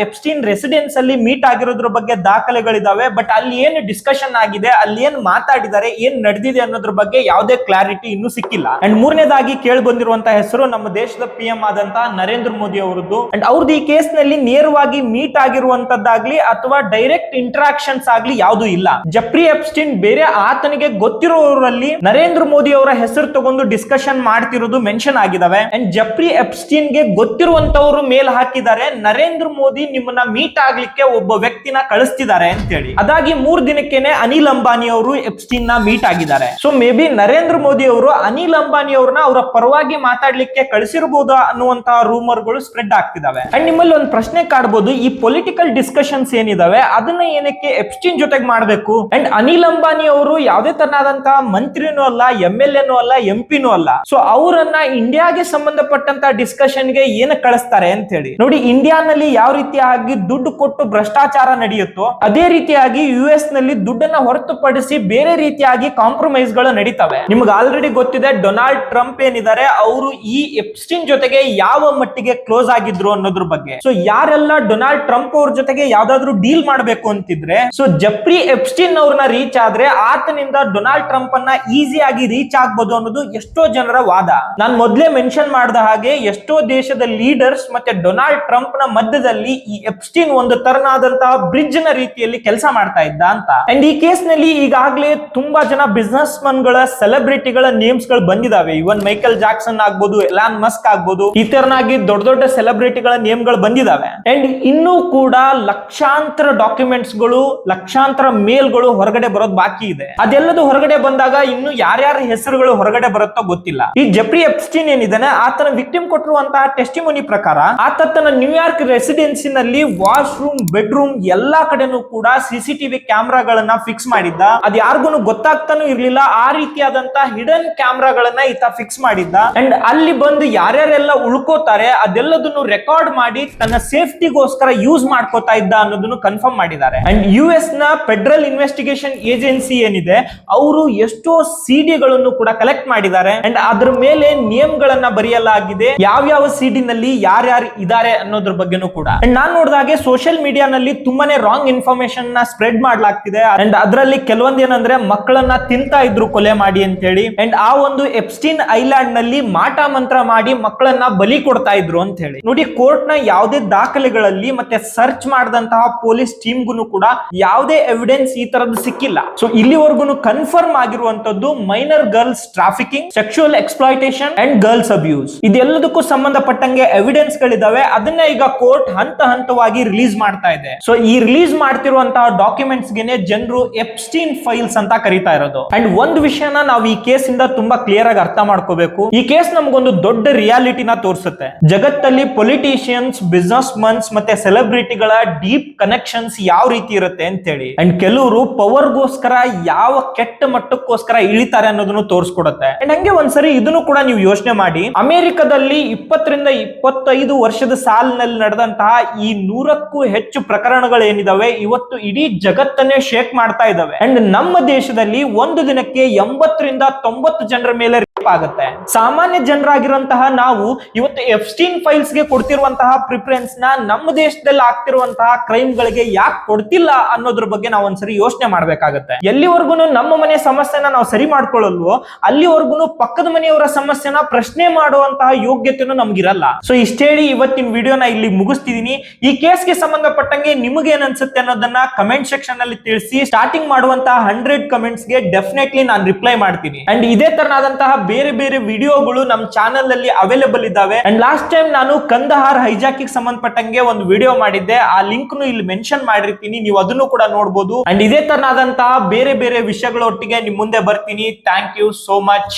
ಎಪ್ಸ್ಟೀನ್ ರೆಸಿಡೆನ್ಸ್ ಅಲ್ಲಿ ಮೀಟ್ ಆಗಿರೋದ್ರ ಬಗ್ಗೆ ದಾಖಲೆಗಳಿದಾವೆ. ಬಟ್ ಅಲ್ಲಿ ಏನು ಡಿಸ್ಕಷನ್ ಆಗಿದೆ, ಅಲ್ಲಿ ಏನ್ ಮಾತಾಡಿದ್ದಾರೆ, ಏನ್ ನಡೆದಿದೆ ಅನ್ನೋದ್ರ ಬಗ್ಗೆ ಯಾವುದೇ ಕ್ಲಾರಿಟಿ ಇನ್ನೂ ಸಿಕ್ಕಿಲ್ಲ. ಅಂಡ್ ಮೂರನೇದಾಗಿ ಕೇಳಿ ಬಂದಿರುವಂತಹ ಹೆಸರು ನಮ್ಮ ದೇಶದ PM ಆದಂತಹ ನರೇಂದ್ರ ಮೋದಿ ಅವರದ್ದು. ಅಂಡ್ ಅವ್ರದ್ದು ಈ ಕೇಸ್ ನಲ್ಲಿ ನೇರವಾಗಿ ಮೀಟ್ ಆಗಿರುವಂತದ್ದಾಗ್ಲಿ ಅಥವಾ ಡೈರೆಕ್ಟ್ ಇಂಟರಾಕ್ಷನ್ಸ್ ಆಗ್ಲಿ ಯಾವುದು ಇಲ್ಲ. ಜೆಫ್ರಿ ಎಪ್ಸ್ಟೀನ್ ಬೇರೆ ಆತನಿಗೆ ಗೊತ್ತಿರೋರಲ್ಲಿ ನರೇಂದ್ರ ಮೋದಿ ಅವರ ಹೆಸರು ತಗೊಂಡು ಡಿಸ್ಕಷನ್ ಮಾಡ್ತಿರೋದು ಮೆನ್ಷನ್ ಆಗಿದಾವೆ. ಅಂಡ್ ಜೆಫ್ರಿ ಎಪ್ಸ್ಟೀನ್ ಗೆ ಗೊತ್ತಿರುವಂತವರು ಮೇಲ್ ಹಾಕಿದ್ದಾರೆ, ನರೇಂದ್ರ ಮೋದಿ ನಿಮ್ಮನ್ನ ಮೀಟ್ ಆಗ್ಲಿಕ್ಕೆ ಒಬ್ಬ ವ್ಯಕ್ತಿನ ಕಳಿಸ್ತಿದ್ದಾರೆ ಅಂತ ಹೇಳಿ. ಅದಾಗಿ 3 ದಿನಕ್ಕೇನೆ ಅನಿಲ್ ಅಂಬಾನಿ ಅವರು ಎಪ್ಸ್ಟೀನ್ ನ ಮೀಟ್ ಆಗಿದ್ದಾರೆ. So may be Narendra Modi ಅವರು ಅನಿಲ್ ಅಂಬಾನಿ ಅವ್ರನ್ನ ಅವರ ಪರವಾಗಿ ಮಾತಾಡ್ಲಿಕ್ಕೆ ಕಳಿಸಿರಬಹುದು ಅನ್ನುವಂತಹ ರೂಮರ್ ಗಳು ಸ್ಪ್ರೆಡ್ ಆಗ್ತಿದಾವೆ. ಅಂಡ್ ನಿಮ್ಮಲ್ಲಿ ಒಂದು ಪ್ರಶ್ನೆ ಕಾಡಬಹುದು, ಈ ಪೊಲಿಟಿಕಲ್ ಡಿಸ್ಕಷನ್ಸ್ ಏನಿದಾವೆ ಅದನ್ನ ಏನಕ್ಕೆ ಎಪ್ಸ್ಟೀನ್ ಜೊತೆಗೆ ಮಾಡಬೇಕು? ಅಂಡ್ ಅನಿಲ್ ಅಂಬಾನಿ ಅವರು ಯಾವುದೇ ತರನಾದಂತಹ ಮಂತ್ರಿನೂ ಅಲ್ಲ, MLA ಅಲ್ಲ, MP ಅಲ್ಲ. ಸೊ ಅವರನ್ನ ಇಂಡಿಯಾಗೆ ಸಂಬಂಧಪಟ್ಟಂತ ಡಿಸ್ಕಷನ್ ಗೆ ಏನಕ್ಕೆ ಕಳಿಸ್ತಾರೆ ಅಂತ ಹೇಳಿ. ನೋಡಿ, ಇಂಡಿಯಾನಲ್ಲಿ ಯಾವ ರೀತಿಯಾಗಿ ದುಡ್ಡು ಕೊಟ್ಟು ಭ್ರಷ್ಟಾಚಾರ ನಡೆಯುತ್ತೋ ಅದೇ ರೀತಿಯಾಗಿ US ನಲ್ಲಿ ದುಡ್ಡನ್ನ ಹೊರತುಪಡಿಸಿ ಬೇರೆ ರೀತಿಯಾಗಿ ಕಾಂಪ್ರಮೈಸ್ ಗಳು ನಡೀತವೆ. ನಿಮ್ಗೆ ಆಲ್ರೆಡಿ ಗೊತ್ತಿದೆ ಡೊನಾಲ್ಡ್ ಟ್ರಂಪ್ ಏನಿದ್ದಾರೆ ಅವರು ಈ ಎಪ್ಸ್ಟೀನ್ ಜೊತೆಗೆ ಯಾವ ಮಟ್ಟಿಗೆ ಕ್ಲೋಸ್ ಆಗಿದ್ರು ಅನ್ನೋದ್ರ ಬಗ್ಗೆ. ಸೊ ಯಾರೆಲ್ಲ ಡೊನಾಲ್ಡ್ ಟ್ರಂಪ್ ಅವ್ರ ಜೊತೆಗೆ ಯಾವ್ದಾದ್ರು ಡೀಲ್ ಮಾಡ್ಬೇಕು ಅಂತಿದ್ರೆ ಸೊ ಜೆಫ್ರಿ ಎಪ್ಸ್ಟೀನ್ ಅವ್ರನ್ನ ರೀಚ್ ಆದ್ರೆ ಆತನಿಂದ ಡೊನಾಲ್ಡ್ ಟ್ರಂಪ್ ಅನ್ನ ಈಸಿಯಾಗಿ ರೀಚ್ ಆಗ್ಬೋದು ಅನ್ನೋದು ಎಷ್ಟೋ ಜನರ ವಾದ. ನಾನು ಮೊದಲೇ ಮೆನ್ಷನ್ ಮಾಡಿದ ಹಾಗೆ ಎಷ್ಟೋ ದೇಶದ ಲೀಡರ್ಸ್ ಮತ್ತೆ ಡೊನಾಲ್ಡ್ ಟ್ರಂಪ್ ನ ಮಧ್ಯದಲ್ಲಿ ಈ ಎಪ್ಸ್ಟೀನ್ ಒಂದು ತರನಾದಂತಹ ಬ್ರಿಡ್ಜ್ ನ ರೀತಿಯಲ್ಲಿ ಕೆಲಸ ಮಾಡ್ತಾ ಇದ್ದ ಅಂತ. ಅಂಡ್ ಈ ಕೇಸ್ ನಲ್ಲಿ ಈಗಾಗಲೇ ತುಂಬಾ ಜನ ಬಿಸ್ನೆಸ್ ಮನ್ ಗಳ ಸೆಲೆಬ್ರಿಟಿಗಳ ನೇಮ್ಸ್ ಗಳು ಬಂದಿದಾವೆ. ಇವನ್ ಮೈಕಲ್ ಜಾಕ್ಸನ್ ಆಗ್ಬೋದು, ಎಲಾನ್ ಮಸ್ಕ್ ಆಗ್ಬೋದು, ಈ ತರನಾಗಿ ದೊಡ್ಡ ದೊಡ್ಡ ಸೆಲೆಬ್ರಿಟಿಗಳ ನೇಮ್ ಗಳು ಬಂದಿದಾವೆ. ಅಂಡ್ ಇನ್ನೂ ಕೂಡ ಲಕ್ಷಾಂತರ ಡಾಕ್ಯುಮೆಂಟ್ಸ್ ಗಳು, ಲಕ್ಷಾಂತರ ಮೇಲ್ ಗಳು ಹೊರಗಡೆ ಬರೋದು ಬಾಕಿ ಇದೆ. ಅದೆಲ್ಲದು ಹೊರಗಡೆ ಬಂದಾಗ ಇನ್ನು ಯಾರ್ಯಾರ ಹೆಸರುಗಳು ಹೊರಗಡೆ ಬರುತ್ತೋ ಗೊತ್ತಿಲ್ಲ. ಈ ಜೆಫ್ರಿ ಎಪ್ಸ್ಟೀನ್ ಏನಿದ್ದಾನೆ ಆತನ ವಿಕ್ಟಿಮ್ ಕೊಟ್ಟಿರುವಂತಹ ಟೆಸ್ಟಿಮೋನಿ ಪ್ರಕಾರ ಆತ ತನ್ನ ನ್ಯೂಯಾರ್ಕ್ ರೆಸಿಡೆನ್ಸಿನಲ್ಲಿ ವಾಶ್ರೂಮ್, ಬೆಡ್ರೂಮ್ ಎಲ್ಲಾ ಕಡೆನೂ ಕೂಡ CCTV ಕ್ಯಾಮ್ರಾಗಳನ್ನ ಫಿಕ್ಸ್ ಮಾಡಿದ್ದ. ಅದ್ ಯಾರಿಗೂ ಗೊತ್ತಾಗ್ತಾನೂ ಇರ್ಲಿಲ್ಲ. ಆ ರೀತಿಯಾದಂತಹ ಹಿಡನ್ ಕ್ಯಾಮ್ರಾಗಳನ್ನ ಈತ ಫಿಕ್ಸ್ ಮಾಡಿದ್ದ. ಅಂಡ್ ಅಲ್ಲಿ ಬಂದು ಯಾರ್ಯಾರೆಲ್ಲ ಉಳ್ಕೋತಾರೆ ಅದೆಲ್ಲದನ್ನು ರೆಕಾರ್ಡ್ ಮಾಡಿ ತನ್ನ ಸೇಫ್ಟಿಗೋಸ್ಕರ ಯೂಸ್ ಮಾಡ್ಕೋತಾ ಇದ್ದ ಅನ್ನೋದನ್ನು ಕನ್ಫರ್ಮ್ ಮಾಡಿದ್ದಾರೆ. ಅಂಡ್ US ನ ಫೆಡರಲ್ ಇನ್ವೆಸ್ಟಿಗೇಷನ್ ಏಜೆನ್ಸಿ ಏನಿದೆ ಅವರು ಎಷ್ಟೋ ಸಿಡಿಗಳನ್ನು ಕೂಡ ಕಲೆಕ್ಟ್ ಮಾಡಿದ್ದಾರೆ. ಅಂಡ್ ಅದ್ರ ಮೇಲೆ ನೇಮ್ ಗಳನ್ನ ಬರೆಯಲಾಗಿದೆ, ಯಾವ್ಯಾವ ಸಿಡಿ ನಲ್ಲಿ ಯಾರ್ಯಾರು ಇದ್ದಾರೆ ಅನ್ನೋದ್ರ ಬಗ್ಗೆನೂ ಕೂಡ. ಅಂಡ್ ನಾನ್ ನೋಡಿದಾಗೆ ಸೋಷಿಯಲ್ ಮೀಡಿಯಾನಲ್ಲಿ ತುಂಬಾನೇ ರಾಂಗ್ ಇನ್ಫಾರ್ಮೇಶನ್ ನ ಸ್ಪ್ರೆಡ್ ಮಾಡ್ಲಾಗ್ತಿದೆ. ಅಂಡ್ ಅದರಲ್ಲಿ ಕೆಲವೊಂದ್ ಏನಂದ್ರೆ ಮಕ್ಕಳನ್ನ ತಿಂತಾ ಇದ್ರು ಕೊಲೆ ಮಾಡಿ ಅಂತ ಹೇಳಿ. ಅಂಡ್ ಆ ಒಂದು ಎಪ್ಸ್ಟೀನ್ ಐಲ್ಯಾಂಡ್ ನಲ್ಲಿ ಮಾಟ ಮಂತ್ರ ಮಾಡಿ ಮಕ್ಕಳನ್ನ ಬಲಿ ಕೊಡ್ತಾ ಇದ್ರು ಅಂತ ಹೇಳಿ. ನೋಡಿ, ಕೋರ್ಟ್ ನ ಯಾವುದೇ ದಾಖಲೆಗಳಲ್ಲಿ ಮತ್ತೆ ಸರ್ಚ್ ಮಾಡಿದಂತಹ ಪೊಲೀಸ್ ಟೀಮ್ಗೂ ಕೂಡ ಯಾವುದೇ ಎವಿಡೆನ್ಸ್ ಈ ತರದ್ದು ಸಿಕ್ಕಿಲ್ಲ. ಸೊ ಇಲ್ಲಿವರೆಗೂ ಕನ್ಫರ್ಮ್ ಆಗಿರುವಂತದ್ದು minor girls trafficking, sexual exploitation and girls abuse. ಇದೆಲ್ಲದಕ್ಕೂ ಸಂಬಂಧಪಟ್ಟಂಗೆ ಎವಿಡೆನ್ಸ್ ಗಳಿದಾವೆ. ಅದನ್ನ ಈಗ ಕೋರ್ಟ್ ಹಂತ ಹಂತವಾಗಿ ರಿಲೀಸ್ ಮಾಡ್ತಾ ಇದೆ. ಸೊ ಈ ರಿಲೀಸ್ ಮಾಡ್ತಿರುವಂತಹ ಡಾಕ್ಯುಮೆಂಟ್ಸ್ ಗೆನೆ ಜನರು ಎಪ್ಸ್ಟೀನ್ ಫೈಲ್ಸ್ ಅಂತ ಕರೀತಾ ಇರೋದು. ಅಂಡ್ ಒಂದು ವಿಷಯನ ನಾವು ಈ ಕೇಸ್ ಇಂದ ತುಂಬಾ ಕ್ಲಿಯರ್ ಆಗಿ ಅರ್ಥ ಮಾಡ್ಕೋಬೇಕು. ಈ ಕೇಸ್ ನಮಗೊಂದು ದೊಡ್ಡ ರಿಯಾಲಿಟಿನ ತೋರಿಸುತ್ತೆ. ಜಗತ್ತಲ್ಲಿ ಪೊಲಿಟಿಷಿಯನ್ಸ್, ಬಿಸ್ನೆಸ್ ಮನ್ಸ್ ಮತ್ತೆ ಸೆಲೆಬ್ರಿಟಿಗಳ ಡೀಪ್ ಕನೆಕ್ಷನ್ಸ್ ಯಾವ ರೀತಿ ಇರುತ್ತೆ ಅಂತ ಹೇಳಿ. ಅಂಡ್ ಕೆಲವರು ಪವರ್ಗೋಸ್ಕರ ಯಾವ ಕೆಟ್ಟ ಮಟ್ಟಕ್ಕೋಸ್ಕರ ಇಳಿತಾರೆ ಅನ್ನೋದನ್ನು ತೋರಿಸ್ಕೊಡುತ್ತೆ. ಅಂಡ್ ಹಂಗೆ ಒಂದ್ಸರಿ ಇದನ್ನು ಕೂಡ ನೀವು ಯೋಚನೆ ಮಾಡಿ. ಅಮೆರಿಕದಲ್ಲಿ 20 ರಿಂದ 25 ವರ್ಷದ ಸಾಲಿನಲ್ಲಿ ನಡೆದಂತಹ ಈ 100ಕ್ಕೂ ಹೆಚ್ಚು ಪ್ರಕರಣಗಳು ಏನಿದಾವೆ ಇವತ್ತು ಇಡೀ ಜಗತ್ತನ್ನೇ ಶೇಕ್ ಮಾಡ್ತಾ ಇದಾವೆ. ಅಂಡ್ ನಮ್ಮ ದೇಶದಲ್ಲಿ ಒಂದು ದಿನಕ್ಕೆ 80 ರಿಂದ 90 ಜನರ ಮೇಲೆ ರೇಪ್ ಆಗುತ್ತೆ. ಸಾಮಾನ್ಯ ಜನರಾಗಿರುವಂತಹ ನಾವು ಇವತ್ತು ಎಪ್ಸ್ಟೀನ್ ಫೈಲ್ಸ್ ಗೆ ಕೊಡ್ತಿರುವಂತಹ ಪ್ರಿಫರೆನ್ಸ್ ನ ನಮ್ಮ ದೇಶದಲ್ಲಿ ಆಗ್ತಿರುವಂತಹ ಕ್ರೈಮ್ ಗಳಿಗೆ ಯಾಕೆ ಕೊಡ್ತಿಲ್ಲ ಅನ್ನೋದ್ರ ಬಗ್ಗೆ ನಾವು ಒಂದ್ಸರಿ ಯೋಚನೆ ಮಾಡ್ಬೇಕಾಗತ್ತೆ. ಎಲ್ಲಿವರೆಗೂ ನಮ್ಮ ಮನೆ ಸಮಸ್ಯೆನ ನಾವು ಸರಿ ಮಾಡ್ಕೊಳ್ಳಲ್ವೋ ಅಲ್ಲಿವರೆಗೂ ಪಕ್ಕದ ಮನೆಯವರ ಸಮಸ್ಯೆನ ಪ್ರಶ್ನೆ ಮಾಡುವಂತಹ ಯೋಗ್ಯತೆನೂ ನಮ್ಗಿರಲ್ಲ. ಸೊ ಇಷ್ಟ ಹೇಳಿ ಇವತ್ತಿನ ವಿಡಿಯೋನ ಇಲ್ಲಿ ಮುಗಿಸ್ತಿದೀನಿ. ಈ ಕೇಸ್ಗೆ ಸಂಬಂಧಪಟ್ಟಂಗೆ ನಿಮಗೆ ಏನ್ ಅನ್ಸುತ್ತೆ ಅನ್ನೋದನ್ನ ಕಮೆಂಟ್ ಸೆಕ್ಷನ್ ಅಲ್ಲಿ ತಿಳಿಸಿ. ಸ್ಟಾರ್ಟಿಂಗ್ ಮಾಡುವಂತಹ 100 ಕಮೆಂಟ್ಸ್ ಗೆ ಡೆಫಿನೆಟ್ಲಿ ನಾನು ರಿಪ್ಲೈ ಮಾಡ್ತೀನಿ. ಅಂಡ್ ಇದೇ ತರನಾದಂತಹ ಬೇರೆ ಬೇರೆ ವಿಡಿಯೋಗಳು ನಮ್ಮ ಚಾನೆಲ್ ಅಲ್ಲಿ ಅವೈಲೇಬಲ್ ಇದಾವೆ. ಅಂಡ್ ಲಾಸ್ಟ್ ಟೈಮ್ ನಾನು ಕಂದಹಾರ್ ಹೈಜಾಕಿಗೆ ಸಂಬಂಧಪಟ್ಟಂಗೆ ಒಂದು ವಿಡಿಯೋ ಮಾಡಿದ್ದೆ. ಆ ಲಿಂಕ್ ಇಲ್ಲಿ ಮೆನ್ಷನ್ ಮಾಡಿರ್ತೀನಿ, ನೀವು ಅದನ್ನು ಕೂಡ ನೋಡಬಹುದು. ಅಂಡ್ ಇದೇ ತರನಾದಂತಹ ಬೇರೆ ಬೇರೆ ವಿಷಯಗಳೊಟ್ಟಿಗೆ ನಿಮ್ ಮುಂದೆ ಬರ್ತೀನಿ. Thank you so much.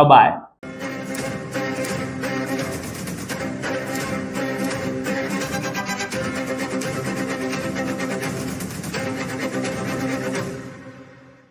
Bye.